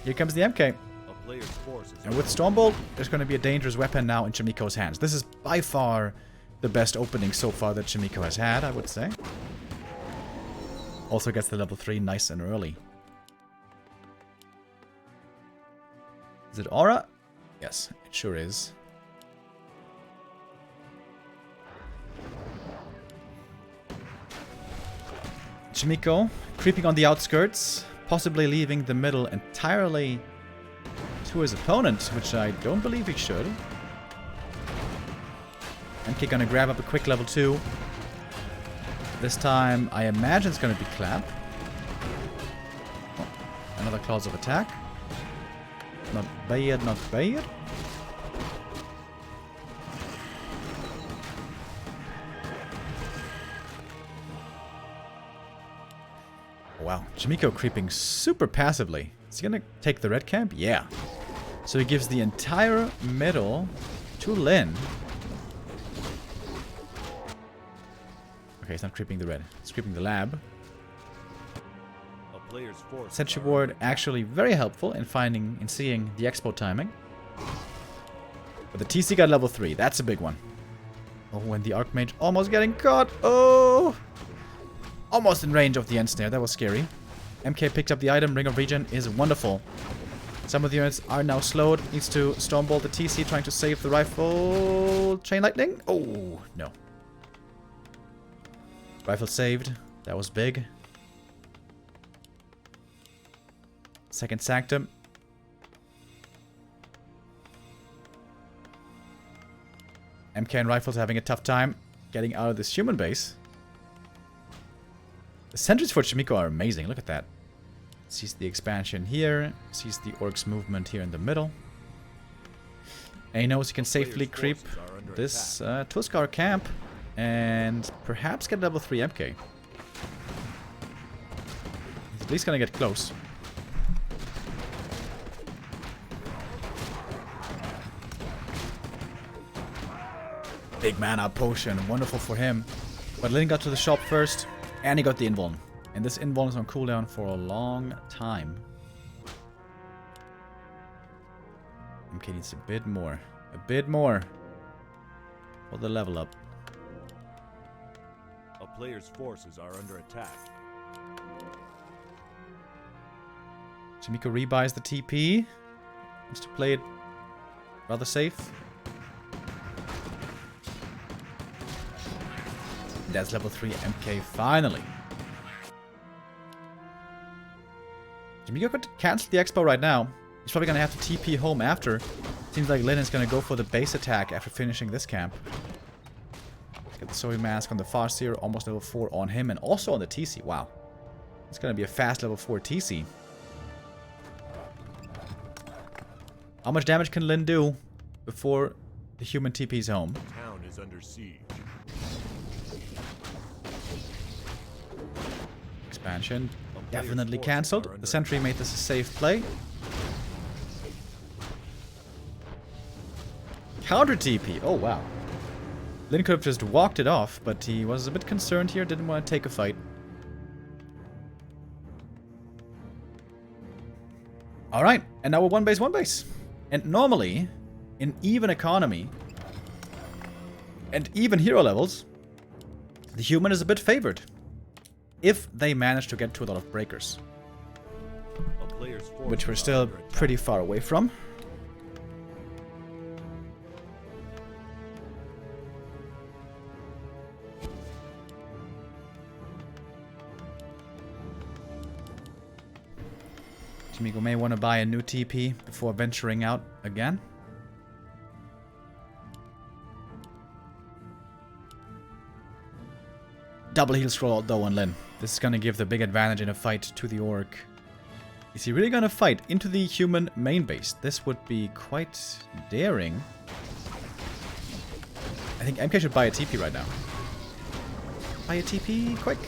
Here comes the MK. And with Stormbolt, there's going to be a dangerous weapon now in Chaemiko's hands. This is by far the best opening so far that Chaemiko has had, I would say. Also gets the level 3 nice and early. Is it Aura? Yes, it sure is. Chaemiko creeping on the outskirts, possibly leaving the middle entirely to his opponent, which I don't believe he should. MK gonna grab up a quick level 2. This time, I imagine it's gonna be Clap. Oh, another clause of attack. Not bad, not bad. Wow, Chaemiko creeping super passively. Is he gonna take the red camp? Yeah. So he gives the entire middle to Lin. Okay, he's not creeping the red. He's creeping the lab. Sentry Ward actually very helpful in seeing the expo timing. But the TC got level 3. That's a big one. Oh, and the Archmage almost getting caught. Oh! Almost in range of the end snare. That was scary. MK picked up the item. Ring of Regen is wonderful. Some of the units are now slowed. Needs to Stormbolt the TC, trying to save the rifle. Chain Lightning? Oh, no. Rifle saved. That was big. Second Sanctum. MK and Rifles having a tough time getting out of this human base. The sentries for Chaemiko are amazing. Look at that. Sees the expansion here. Sees the orcs movement here in the middle. And he knows he can safely creep this Tuskar camp. And perhaps get level 3 MK. He's at least gonna get close. Big mana potion. Wonderful for him. But Lin got to the shop first. And he got the invuln. And this invuln is on cooldown for a long time. MK needs a bit more. A bit more. For the level up. A player's forces are under attack. Chaemiko rebuys the TP. Wants to play it rather safe. That's level 3 MK finally. Chaemiko could cancel the expo right now. He's probably gonna have to TP home after. Seems like Lin is gonna go for the base attack after finishing this camp. Get the Sewing Mask on the Farseer, almost level 4 on him, and also on the TC. Wow. It's gonna be a fast level 4 TC. How much damage can Lin do before the human TP's home? Town is under siege. Expansion definitely cancelled. The sentry made this a safe play. Counter TP. Oh, wow. Lin could have just walked it off, but he was a bit concerned here. Didn't want to take a fight. Alright, and now we're one base. And normally, in even economy, and even hero levels, the human is a bit favored. If they manage to get to a lot of breakers. Which we're still pretty far away from. Chaemiko may want to buy a new TP before venturing out again. Double heal scroll though on Lin. This is gonna give the big advantage in a fight to the orc. Is he really gonna fight into the human main base? This would be quite daring. I think MK should buy a TP right now. Buy a TP, quick.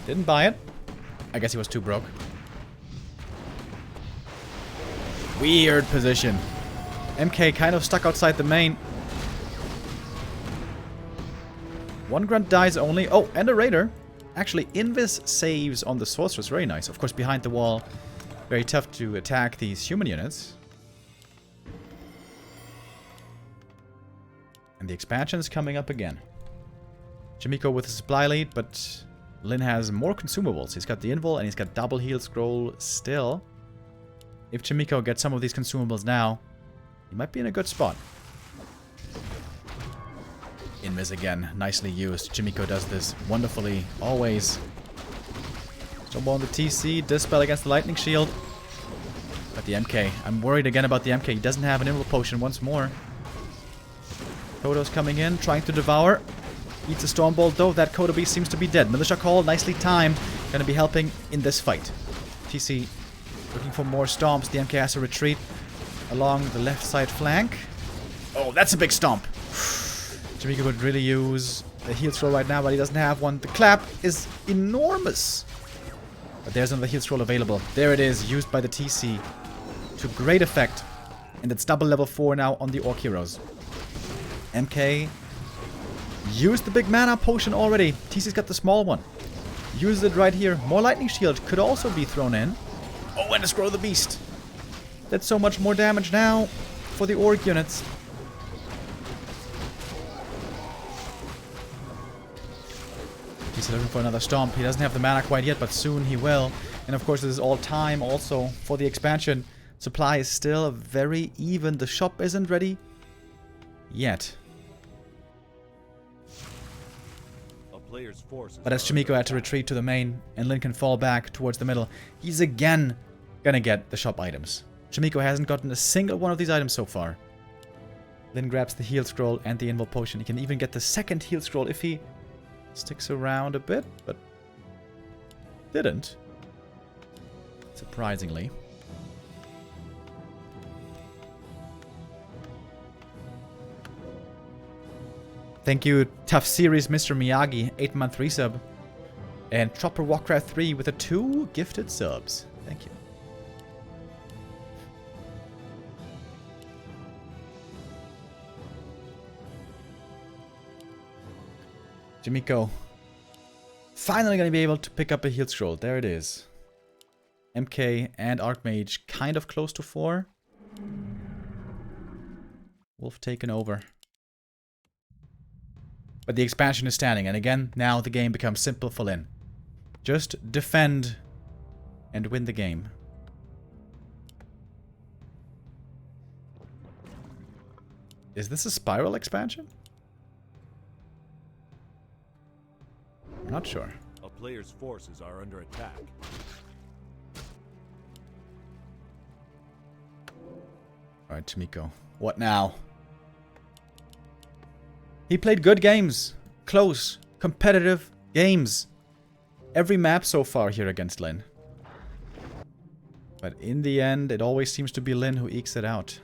Didn't buy it. I guess he was too broke. Weird position. MK kind of stuck outside the main. One grunt dies only. Oh, and a raider. Actually, Invis saves on the sorceress. Very nice. Of course, behind the wall. Very tough to attack these human units. And the expansion is coming up again. Chaemiko with a supply lead, but Lin has more consumables. He's got the invul and he's got double heal scroll still. If Chaemiko gets some of these consumables now, he might be in a good spot. Invis again, nicely used. Chaemiko does this wonderfully, always. Snowball on the TC, Dispel against the Lightning Shield. But the MK, I'm worried again about the MK. He doesn't have an invul potion once more. Kodo's coming in, trying to devour. Eats a Stormbolt though, that Kodo Beast seems to be dead. Militia Call, nicely timed. Gonna be helping in this fight. TC looking for more stomps. The MK has to retreat along the left side flank. Oh, that's a big stomp. Chaemiko would really use the heal scroll right now, but he doesn't have one. The clap is enormous. But there's another heal scroll available. There it is, used by the TC. To great effect. And it's double level 4 now on the Orc heroes. MK used the big mana potion already. TC's got the small one. Uses it right here. More Lightning Shield could also be thrown in. Oh, and a Scroll of the Beast. That's so much more damage now for the Orc units. He's looking for another stomp. He doesn't have the mana quite yet, but soon he will. And of course, this is all time also for the expansion. Supply is still very even. The shop isn't ready yet. But as Chaemiko had to retreat to the main, and Lin can fall back towards the middle, he's again gonna get the shop items. Chaemiko hasn't gotten a single one of these items so far. Lin grabs the heal scroll and the invul potion. He can even get the second heal scroll if he sticks around a bit, but didn't. Surprisingly. Thank you, Tough Series, Mr. Miyagi, 8-month resub. And Tropper Warcraft 3 with the 2 gifted subs. Thank you. Chaemiko. Finally gonna be able to pick up a heal scroll. There it is. MK and Archmage kind of close to 4. Wolf taken over. But the expansion is standing, and again, now the game becomes simple for Lin. Just defend and win the game. Is this a spiral expansion? I'm not sure. A player's forces are under attack. Alright, Chaemiko. What now? He played good games. Close, competitive games. Every map so far here against Lin. But in the end, it always seems to be Lin who ekes it out.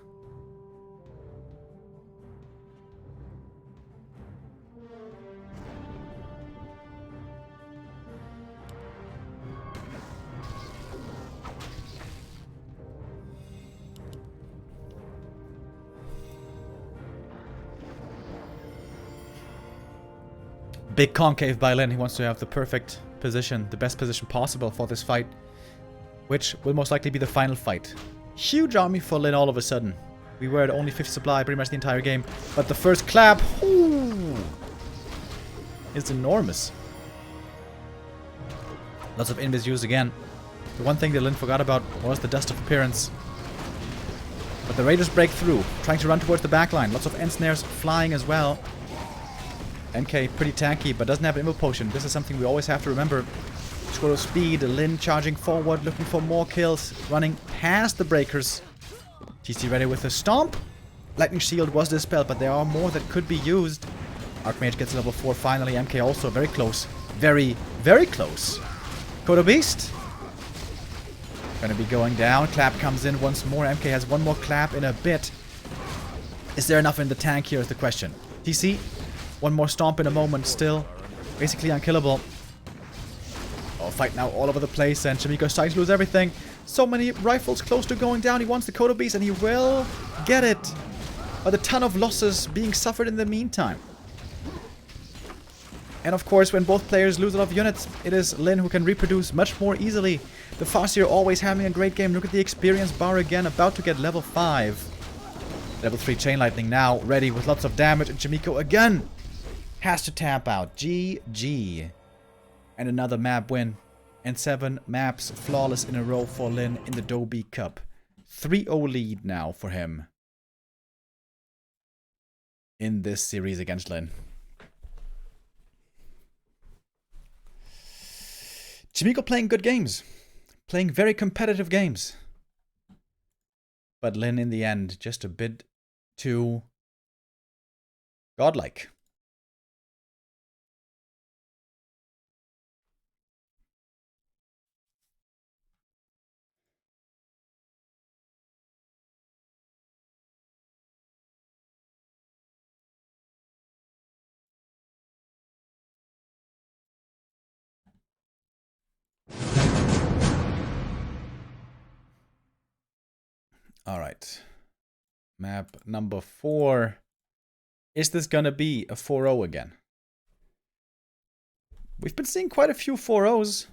Big concave by Lin. He wants to have the perfect position, the best position possible for this fight, which will most likely be the final fight. Huge army for Lin all of a sudden. We were at only 50 supply pretty much the entire game, but the first clap is enormous. Lots of invis use again. The one thing that Lin forgot about was the dust of appearance. But the raiders break through, trying to run towards the backline. Lots of end snares flying as well. MK pretty tanky, but doesn't have an invul potion. This is something we always have to remember. Scroll of speed, Lin charging forward, looking for more kills, running past the breakers. TC ready with a stomp. Lightning shield was dispelled, but there are more that could be used. Archmage gets level 4 finally. MK also very close. Very, very close. Kodo Beast. Gonna be going down. Clap comes in once more. MK has one more clap in a bit. Is there enough in the tank here is the question. TC. One more stomp in a moment still. Basically unkillable. Oh, fight now all over the place, and Chaemiko starting to lose everything. So many rifles close to going down. He wants the Kodo Beast, and he will get it. But a ton of losses being suffered in the meantime. And of course, when both players lose a lot of units, it is Lin who can reproduce much more easily. The Farseer always having a great game. Look at the experience bar again, about to get level 5. Level 3 Chain Lightning now, ready with lots of damage, and Chaemiko again has to tap out. GG. And another map win. And 7 maps flawless in a row for Lin in the Doubi Cup. 3-0 lead now for him in this series against Lin. Chaemiko playing good games. Playing very competitive games. But Lin in the end just a bit too godlike. All right. Map number 4. Is this gonna be a 4-0 again? We've been seeing quite a few 4-0s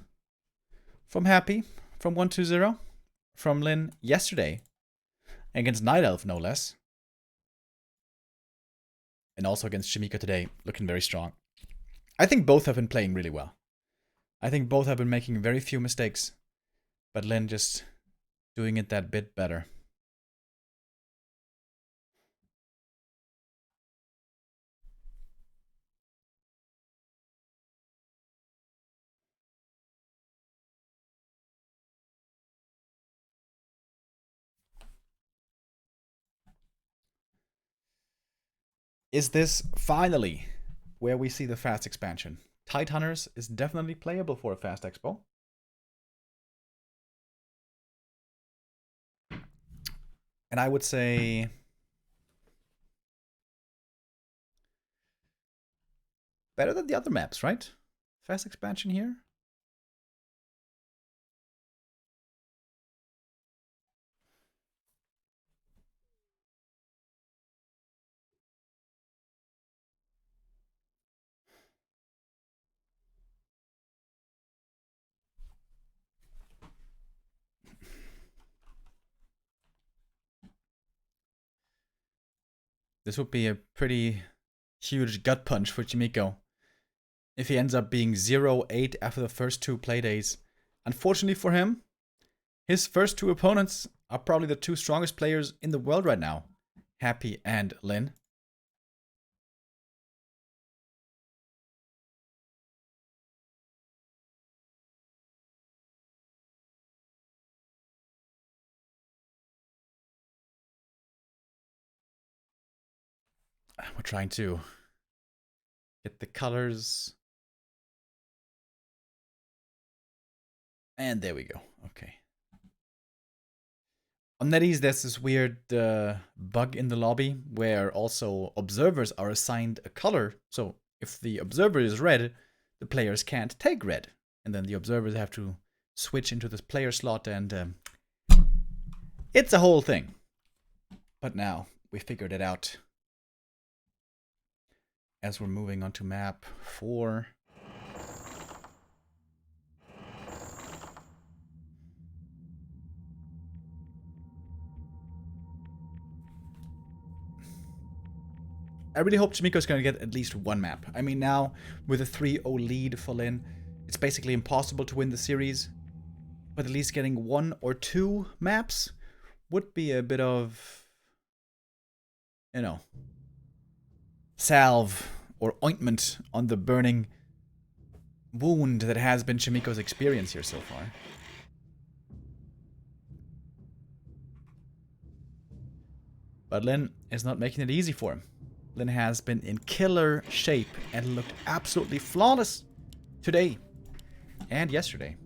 from Happy, from 120, from Lin yesterday, against Night Elf no less. And also against Chaemiko today, looking very strong. I think both have been playing really well. I think both have been making very few mistakes, but Lin just doing it that bit better. Is this finally where we see the fast expansion? Tide Hunters is definitely playable for a fast expo. And I would say better than the other maps, right? Fast expansion here. This would be a pretty huge gut punch for Chaemiko if he ends up being 0-8 after the first 2 playdays. Unfortunately for him, his first 2 opponents are probably the 2 strongest players in the world right now. Happy and Lin. We're trying to get the colors. And there we go. Okay. On NetEase, there's this weird bug in the lobby where also observers are assigned a color. So if the observer is red, the players can't take red. And then the observers have to switch into this player slot, and it's a whole thing. But now we figured it out. As we're moving on to map 4. I really hope Chaemiko's going to get at least 1 map. I mean, now with a 3-0 lead for Lin, it's basically impossible to win the series. But at least getting 1 or 2 maps would be a bit of, you know, salve or ointment on the burning wound that has been Chaemiko's experience here so far. But Lin is not making it easy for him. Lin has been in killer shape and looked absolutely flawless today and yesterday.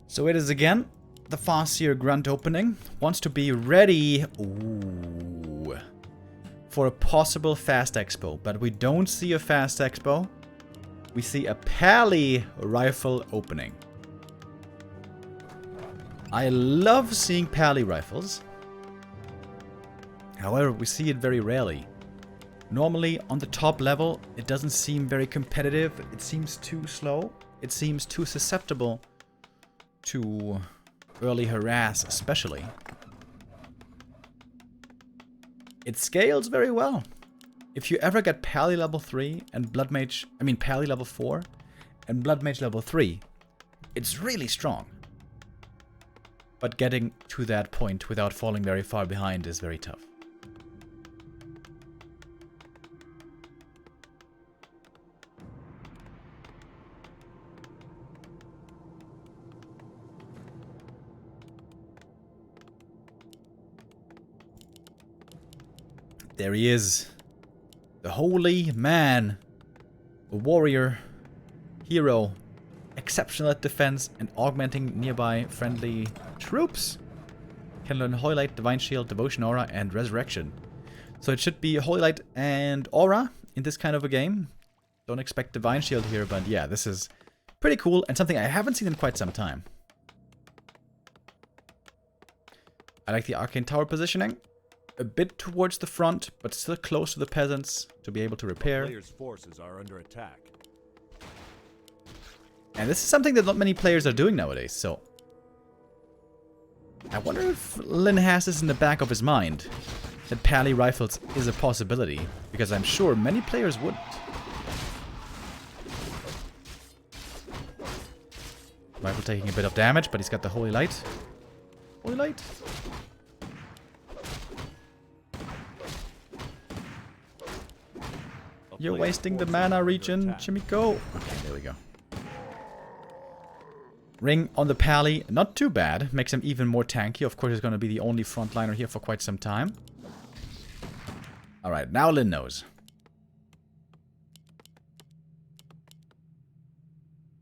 So it is again the Farseer Grunt opening. Wants to be ready for a possible fast expo. But we don't see a fast expo. We see a Pally rifle opening. I love seeing Pally rifles. However, we see it very rarely. Normally on the top level, it doesn't seem very competitive. It seems too slow. It seems too susceptible to early harass, especially. It scales very well. If you ever get Pally level 3 and Pally level 4 and Blood Mage level 3, it's really strong. But getting to that point without falling very far behind is very tough. There he is. The holy man. A warrior. Hero. Exceptional at defense and augmenting nearby friendly troops. Can learn Holy Light, Divine Shield, Devotion Aura, and Resurrection. So it should be Holy Light and Aura in this kind of a game. Don't expect Divine Shield here, but yeah, this is pretty cool and something I haven't seen in quite some time. I like the arcane tower positioning. A bit towards the front, but still close to the peasants to be able to repair. Players' forces are under attack. And this is something that not many players are doing nowadays, so... I wonder if Lin has this in the back of his mind. That pally rifles is a possibility. Because I'm sure many players wouldn't. Rifle taking a bit of damage, but he's got the Holy Light. Holy Light? You're wasting the mana regen, Chaemiko. Okay, there we go. Ring on the pally, not too bad. Makes him even more tanky. Of course, he's going to be the only frontliner here for quite some time. Alright, now Lin knows.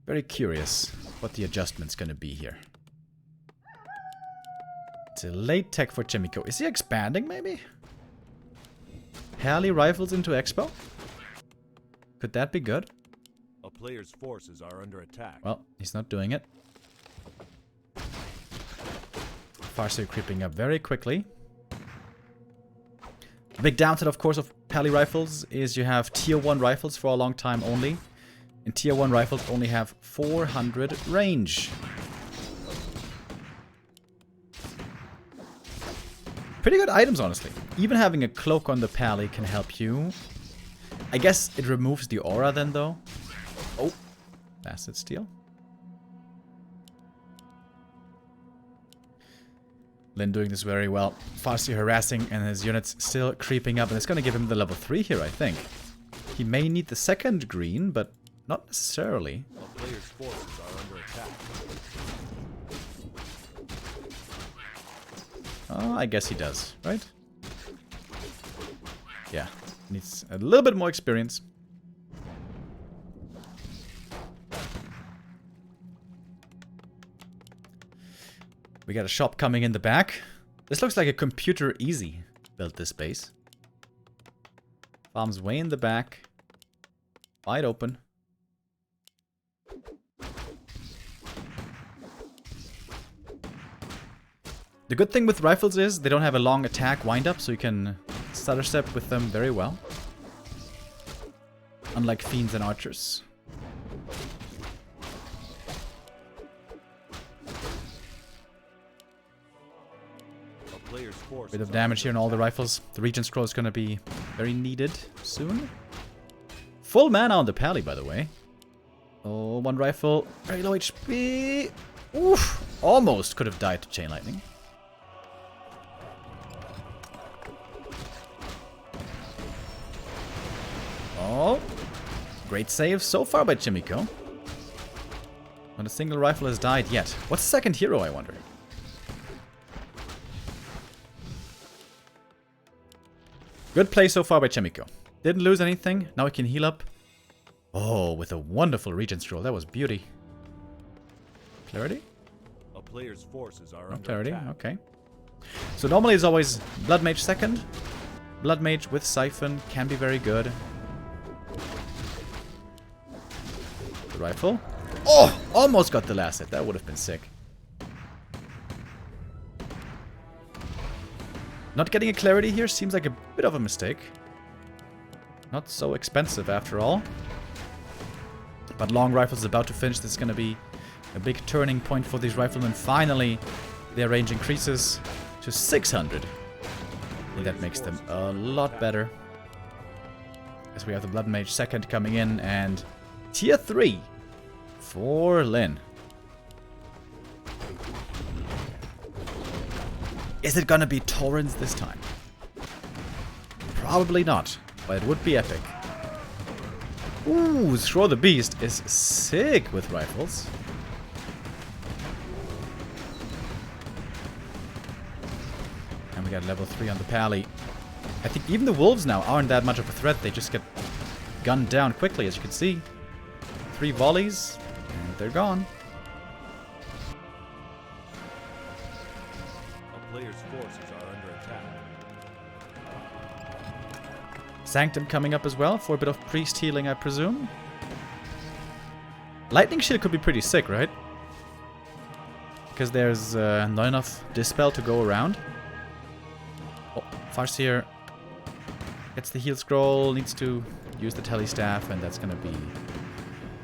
Very curious what the adjustment's going to be here. It's a late tech for Chaemiko. Is he expanding, maybe? Pally rifles into Expo? Could that be good? A player's forces are under attack. Well, he's not doing it. Farseer creeping up very quickly. The big downside, of course, of pally rifles is you have tier 1 rifles for a long time only. And tier 1 rifles only have 400 range. Pretty good items, honestly. Even having a cloak on the pally can help you. I guess it removes the aura then, though. Oh, Acid Steel. Lin doing this very well. Farseer harassing and his units still creeping up. And it's going to give him the level 3 here, I think. He may need the second green, but not necessarily. A player's forces are under attack. Oh, I guess he does, right? Yeah, needs a little bit more experience. We got a shop coming in the back. This looks like a computer easy built this base. Farm's way in the back. Wide open. The good thing with rifles is they don't have a long attack wind-up, so you can stutter step with them very well. Unlike fiends and archers. Bit of damage here on all the rifles. The Regent Scroll is going to be very needed soon. Full mana on the pally, by the way. Oh, one rifle. Very low HP. Oof. Almost could have died to Chain Lightning. Oh. Great save so far by Chaemiko. Not a single rifle has died yet. What's the second hero, I wonder? Good play so far by Chaemiko. Didn't lose anything. Now he can heal up. Oh, with a wonderful Regent Scroll. That was beauty. Clarity? A player's forces are under Clarity, attack. okay. So normally it's always Blood Mage second. Blood Mage with Siphon can be very good. The rifle. Oh! Almost got the last hit. That would have been sick. Not getting a clarity here seems like a bit of a mistake. Not so expensive after all. But long rifles is about to finish. This is going to be a big turning point for these riflemen. Finally, their range increases to 600. And that makes them a lot better. As we have the Blood Mage second coming in and tier 3 for Lin. Is it gonna be Torrens this time? Probably not, but it would be epic. Ooh, Throw the Beast is sick with rifles. And we got level 3 on the pally. I think even the wolves now aren't that much of a threat. They just get gunned down quickly, as you can see. 3 volleys, and they're gone. Players' forces are under attack. Sanctum coming up as well for a bit of priest healing, I presume. Lightning Shield could be pretty sick, right? Because there's not enough Dispel to go around. Farseer gets the heal scroll, needs to use the tele staff, and that's gonna be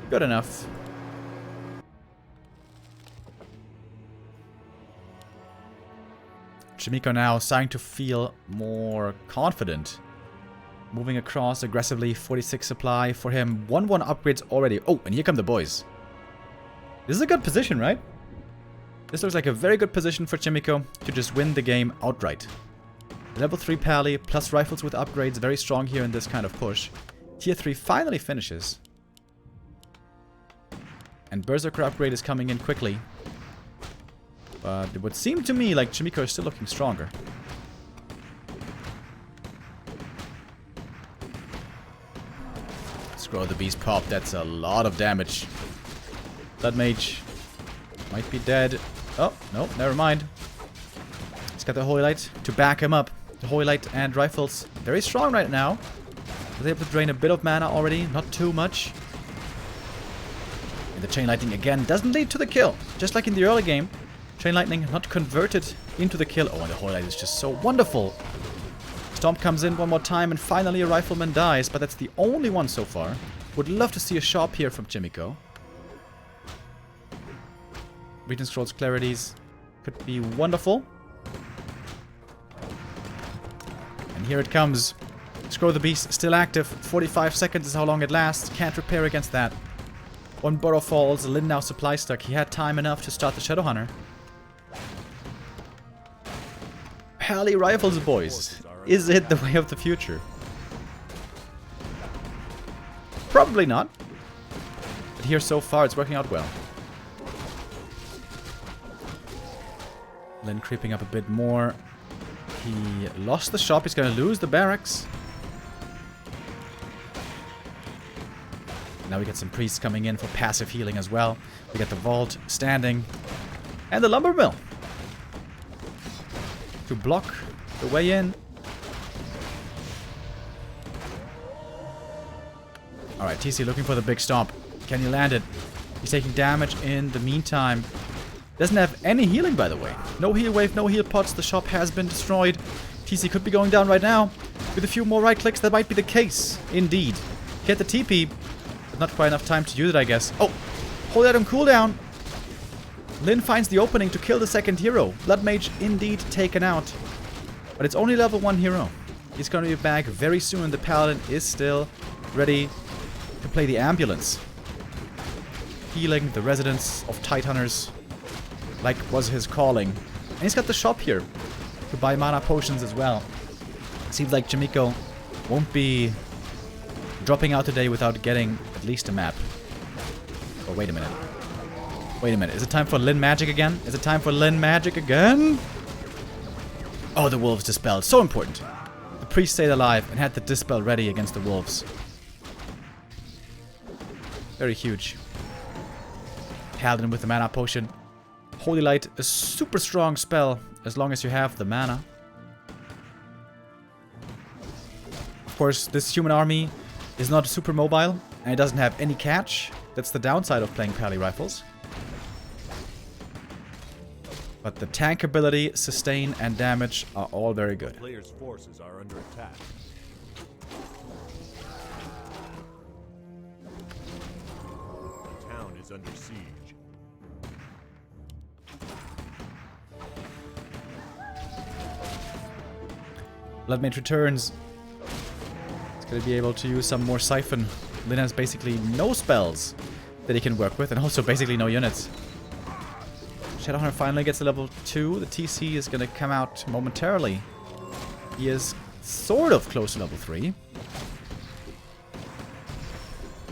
good enough. Chaemiko now starting to feel more confident. Moving across aggressively, 46 supply for him. 1-1 upgrades already. Oh, and here come the boys. This is a good position, right? This looks like a very good position for Chaemiko to just win the game outright. Level 3 Pally plus rifles with upgrades, very strong here in this kind of push. Tier 3 finally finishes. And Berserker upgrade is coming in quickly. But it would seem to me like Chaemiko is still looking stronger. Scroll the beast pop, that's a lot of damage. Blood Mage might be dead. Oh, no, never mind. He's got the Holy Light to back him up. The Holy Light and rifles, very strong right now. Was able to drain a bit of mana already, not too much. And the Chain Lightning again doesn't lead to the kill. Just like in the early game, Chain Lightning not converted into the kill. Oh, and the Holy Light is just so wonderful. Stomp comes in one more time and finally a Rifleman dies, but that's the only one so far. Would love to see a shop here from Chaemiko. Regent Scrolls Clarities could be wonderful. And here it comes. Scroll the Beast still active. 45 seconds is how long it lasts. Can't repair against that. One Burrow falls. Lin now supply stuck. He had time enough to start the Shadow Hunter. Pally rifles, boys. Is it the way of the future? Probably not. But here so far it's working out well. Lin creeping up a bit more. He lost the shop. He's going to lose the barracks. Now we get some priests coming in for passive healing as well. We get the vault standing. And the lumber mill to block the way in. Alright, TC looking for the big stomp. Can he land it? He's taking damage in the meantime. Doesn't have any healing, by the way. No heal wave, no heal pots. The shop has been destroyed. TC could be going down right now. With a few more right clicks, that might be the case. Indeed. Get the TP. But not quite enough time to use it, I guess. Oh! Hold that on cooldown. Lin finds the opening to kill the second hero. Blood Mage indeed taken out. But it's only level 1 hero. He's going to be back very soon. The Paladin is still ready to play the ambulance. Healing the residents of Tidehunters, like was his calling. And he's got the shop here to buy mana potions as well. Seems like Chaemiko won't be dropping out today without getting at least a map. Oh, wait a minute. Wait a minute. Is it time for Lin Magic again? Is it time for Lin Magic again? Oh, the wolves dispelled. So important. The priest stayed alive and had the dispel ready against the wolves. Very huge. Paladin with the mana potion. Holy Light, a super strong spell as long as you have the mana. Of course, this human army is not super mobile and it doesn't have any catch. That's the downside of playing Pally rifles. But the tank ability, sustain, and damage are all very good. Players' forces are under attack. The town is under siege. Blood Mage returns. It's going to be able to use some more Siphon. Lin has basically no spells that he can work with, and also basically no units. Shadowhunter finally gets to level 2. The TC is going to come out momentarily. He is sort of close to level 3.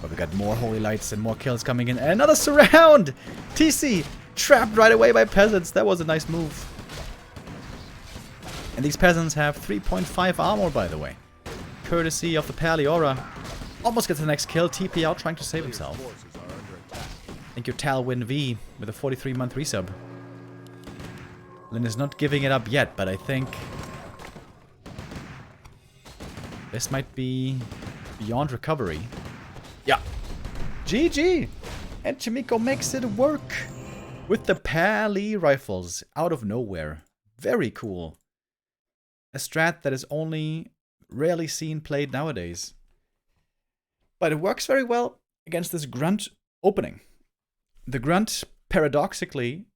But we got more Holy Lights and more kills coming in. And another surround! TC trapped right away by peasants. That was a nice move. And these peasants have 3.5 armor, by the way. Courtesy of the Paliora. Almost gets the next kill. TP out trying to save himself. Thank you, Talwin V, with a 43-month resub. Lin is not giving it up yet, but I think this might be beyond recovery. Yeah. GG! And Chaemiko makes it work with the Pally rifles out of nowhere. Very cool. a strat that is only rarely seen played nowadays. But it works very well against this Grunt opening. The Grunt, paradoxically,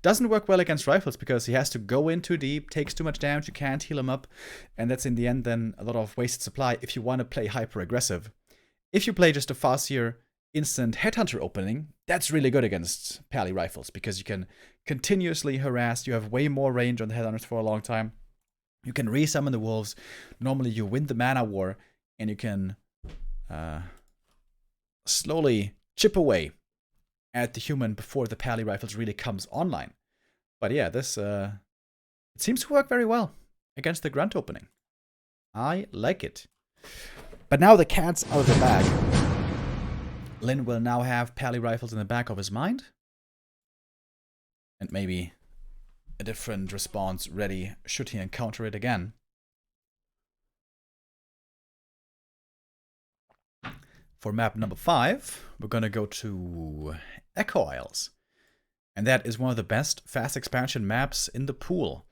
doesn't work well against rifles because he has to go in too deep, takes too much damage, you can't heal him up, and that's in the end then a lot of wasted supply if you want to play hyper aggressive. If you play just a Farseer instant Headhunter opening, that's really good against pally rifles because you can continuously harass, you have way more range on the Headhunters for a long time. You can resummon the wolves, normally you win the mana war, and you can slowly chip away at the human before the pally rifles really comes online. But yeah, this it seems to work very well against the Grunt opening. I like it. But now the cat's out of the bag. Lyn will now have pally rifles in the back of his mind. And maybe a different response ready should he encounter it again. For map number 5, we're going to go to Echo Isles. And that is one of the best fast expansion maps in the pool.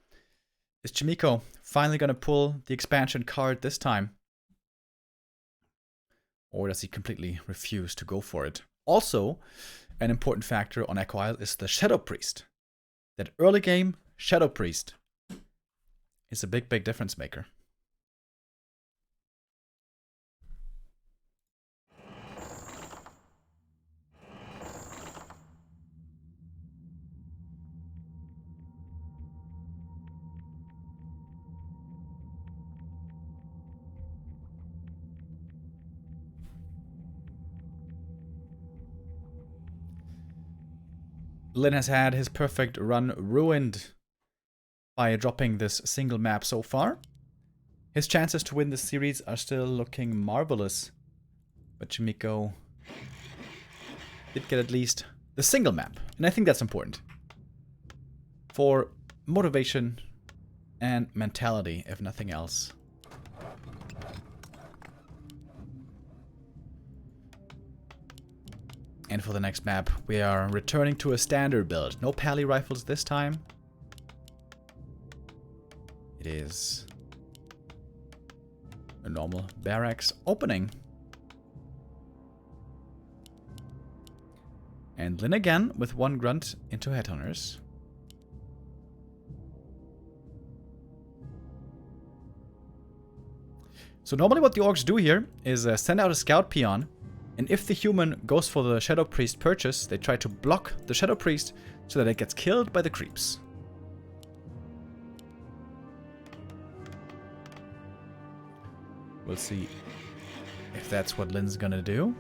Is Chaemiko finally going to pull the expansion card this time? Or does he completely refuse to go for it? Also, an important factor on Echo Isle is the Shadow Priest. That early game Shadow Priest is a big, big difference maker. Lyn has had his perfect run ruined by dropping this single map so far. His chances to win this series are still looking marvelous. But Chaemiko did get at least the single map. And I think that's important. For motivation and mentality, if nothing else. And for the next map, we are returning to a standard build. No pally rifles this time. It is a normal barracks opening. And Lyn again with one grunt into Headhunters. So normally what the orcs do here is send out a scout peon. And if the human goes for the Shadow Priest purchase, they try to block the Shadow Priest so that it gets killed by the creeps. We'll see if that's what Lyn's gonna do.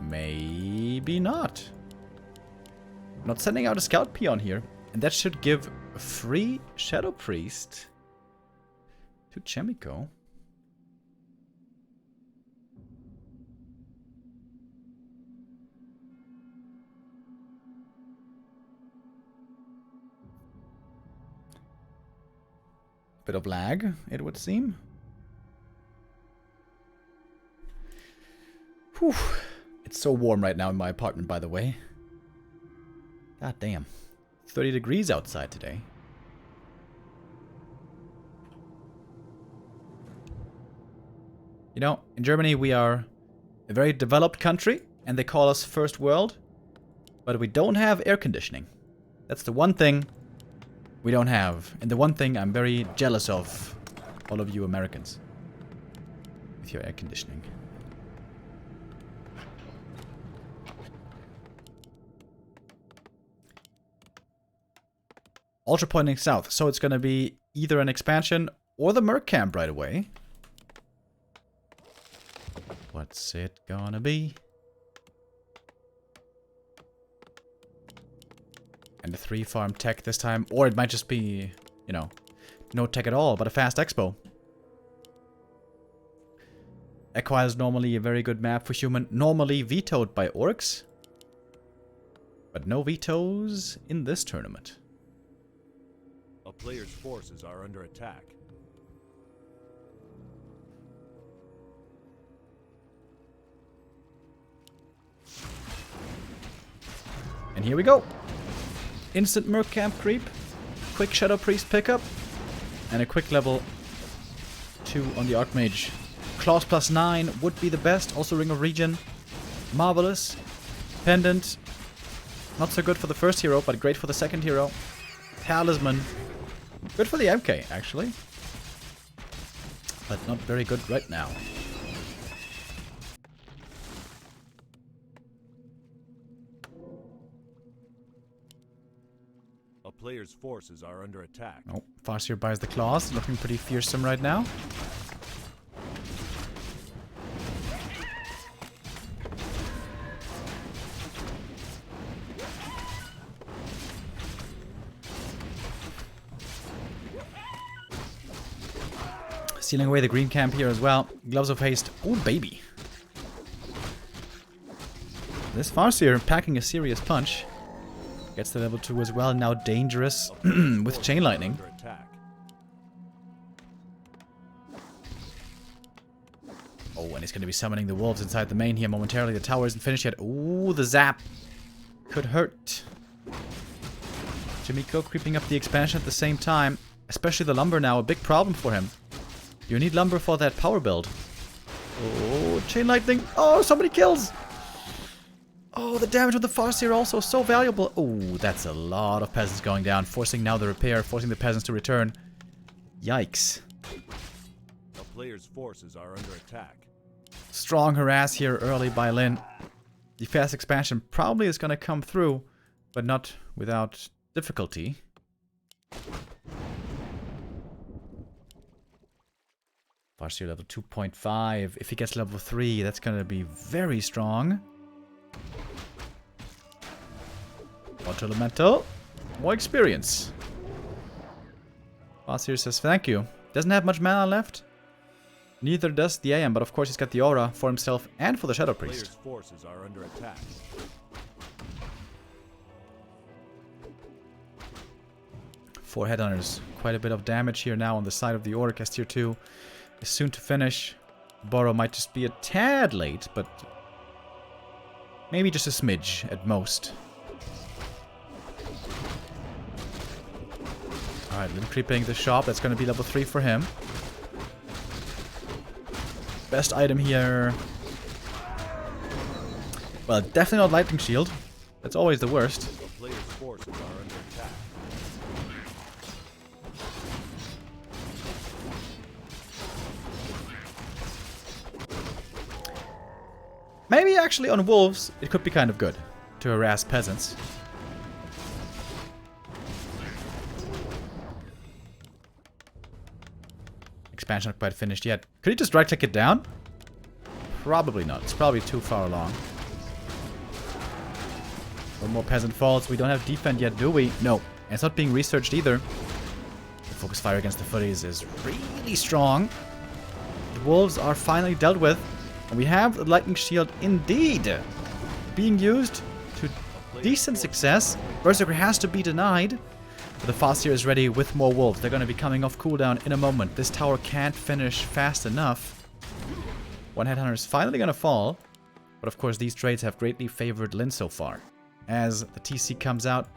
Maybe not. Not sending out a scout peon here. And that should give a free Shadow Priest to Chaemiko. Bit of lag, it would seem. Whew. It's so warm right now in my apartment, by the way. God damn. 30 degrees outside today. You know, in Germany we are a very developed country, and they call us first world, but we don't have air conditioning. That's the one thing we don't have. And the one thing I'm very jealous of, all of you Americans, with your air conditioning. Ultra pointing south, so it's gonna be either an expansion or the Merc camp right away. What's it gonna be? And a 3-farm tech this time. Or it might just be, you know, no tech at all, but a fast expo. Echo Isle is normally a very good map for human. Normally vetoed by orcs. But no vetoes in this tournament. A player's forces are under attack. And here we go. Instant Merc camp creep. quick Shadow Priest pickup. And a quick level 2 on the Archmage. Claws +9 would be the best. Also Ring of Regen. Marvelous. Pendant. Not so good for the first hero, but great for the second hero. Talisman. Good for the MK, actually. But not very good right now. A player's forces are under attack. Oh, Farseer buys the claws. Looking pretty fearsome right now. Sealing away the green camp here as well. Gloves of Haste. Oh, baby. This Farseer packing a serious punch. Gets the level 2 as well. Now dangerous with Chain Lightning. Oh, and he's going to be summoning the wolves inside the main here momentarily. The tower isn't finished yet. Ooh, the zap. Could hurt. Chaemiko creeping up the expansion at the same time. Especially the lumber now. A big problem for him. You need lumber for that power build. Oh, Chain Lightning. Oh, somebody kills. Oh, the damage of the Farseer also so valuable. Oh, that's a lot of peasants going down. Forcing now the repair. Forcing the peasants to return. Yikes. A player's forces are under attack. Strong harass here early by Lin. The fast expansion probably is going to come through, but not without difficulty. Farseer level 2.5. If he gets level 3, that's going to be very strong. Water Elemental. More experience. Farseer says thank you. Doesn't have much mana left. Neither does the AM, but of course he's got the aura for himself and for the Shadow Priest. Player's forces are under attack. 4 headhunters. Quite a bit of damage here now on the side of the Orc as tier 2 is soon to finish. Borrow might just be a tad late, but maybe just a smidge at most. Alright, Lin creeping the shop. That's going to be level 3 for him. Best item here. Well, definitely not Lightning Shield. That's always the worst. The player's forces are under attack. Maybe actually on wolves, it could be kind of good to harass peasants. Expansion not quite finished yet. Could he just right click it down? Probably not. It's probably too far along. One more peasant falls. We don't have defend yet, do we? No. And it's not being researched either. The focus fire against the footies is really strong. The wolves are finally dealt with. And we have the Lightning Shield indeed being used to decent success. Berserker has to be denied. But the Farseer is ready with more wolves. They're going to be coming off cooldown in a moment. This tower can't finish fast enough. One headhunter is finally going to fall. But of course these trades have greatly favored Lin so far. As the TC comes out,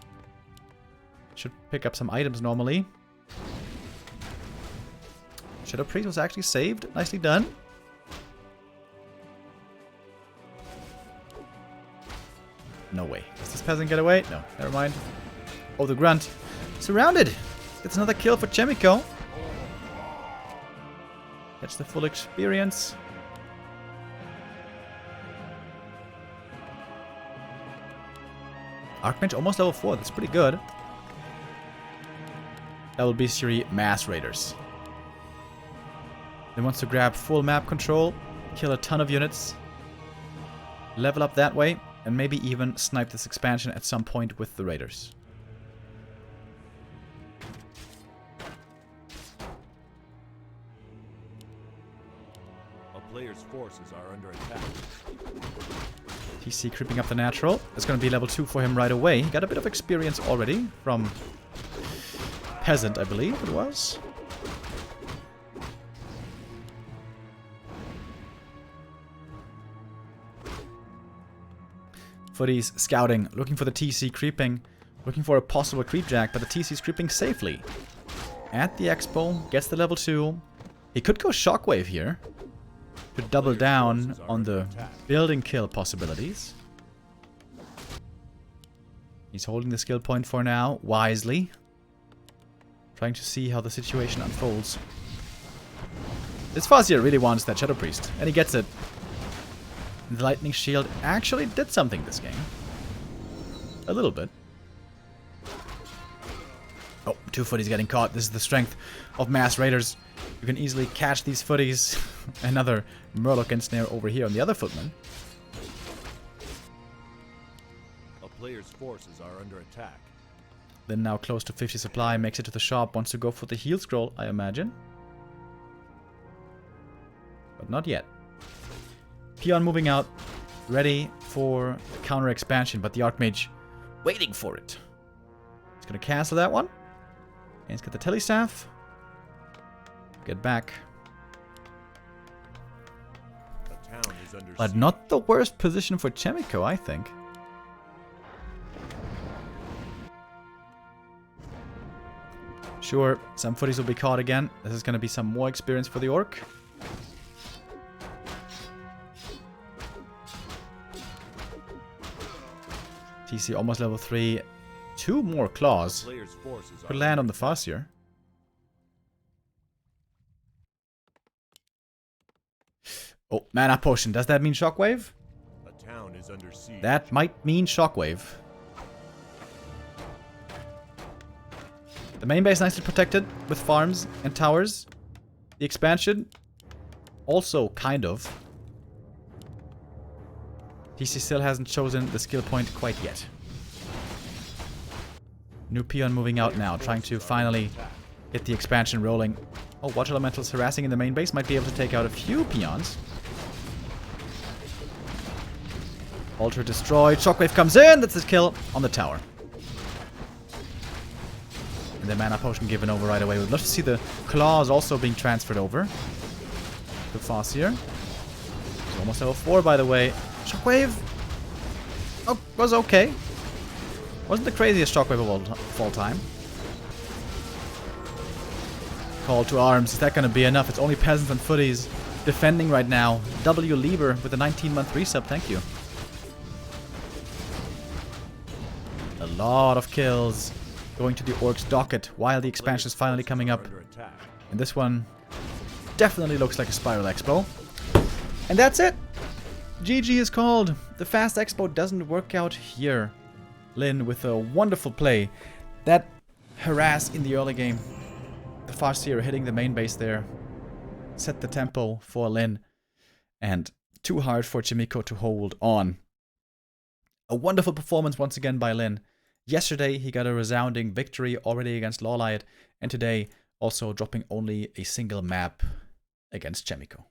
should pick up some items normally. Shadow Priest was actually saved. Nicely done. No way. Does this peasant get away? No, never mind. Oh, the grunt. Surrounded. Gets another kill for Chaemiko. Gets the full experience. Archmage almost level 4. That's pretty good. WC3 Mass Raiders. He wants to grab full map control, kill a ton of units, level up that way, and maybe even snipe this expansion at some point with the Raiders. A player's forces are under attack. TC creeping up the natural. It's going to be level 2 for him right away. He got a bit of experience already from Peasant, I believe it was. Footies scouting, looking for the TC creeping. Looking for a possible creep jack, but the TC is creeping safely. At the expo, gets the level 2. He could go Shockwave here. To double down on the building kill possibilities. He's holding the skill point for now, wisely. Trying to see how the situation unfolds. This Farseer really wants that Shadow Priest, and he gets it. And the Lightning Shield actually did something this game. A little bit. Oh, 2 footies getting caught. This is the strength of Mass Raiders. You can easily catch these footies. Another Murloc Ensnare over here on the other footman. A player's forces are under attack. Then now close to 50 supply, makes it to the shop, wants to go for the heal scroll, I imagine. But not yet. Peon moving out, ready for the counter expansion, but the Archmage waiting for it. He's gonna cancel that one. And he's got the Telestaff. Get back. The town is under But siege. not the worst position for Chaemiko, I think. Sure, some footies will be caught again. This is going to be some more experience for the Orc. TC almost level 3. 2 more claws. Player's forces Could are land under on the attack. Farseer. Oh, mana potion. Does that mean Shockwave? A town is under siege. That might mean Shockwave. The main base nicely protected with farms and towers. The expansion also kind of. TC still hasn't chosen the skill point quite yet. New Peon moving out now, trying to finally get the expansion rolling. Oh, Water Elementals harassing in the main base. Might be able to take out a few peons. Altar destroyed. Shockwave comes in. That's his kill on the tower. And the mana potion given over right away. We'd love to see the claws also being transferred over to Farseer. He's almost level 4, by the way. Shockwave. Oh, was okay. Wasn't the craziest Shockwave of all time. Call to arms. Is that going to be enough? It's only peasants and footies defending right now. W. Lieber with a 19-month resub. Thank you. A lot of kills going to the Orc's docket while the expansion is finally coming up. And this one definitely looks like a Spiral Expo. And that's it. GG is called. The Fast Expo doesn't work out here. Lyn with a wonderful play. That harass in the early game. The Farseer hitting the main base there. Set the tempo for Lyn. And too hard for Chaemiko to hold on. A wonderful performance once again by Lyn. Yesterday he got a resounding victory already against Lawlight. And today also dropping only a single map against Chaemiko.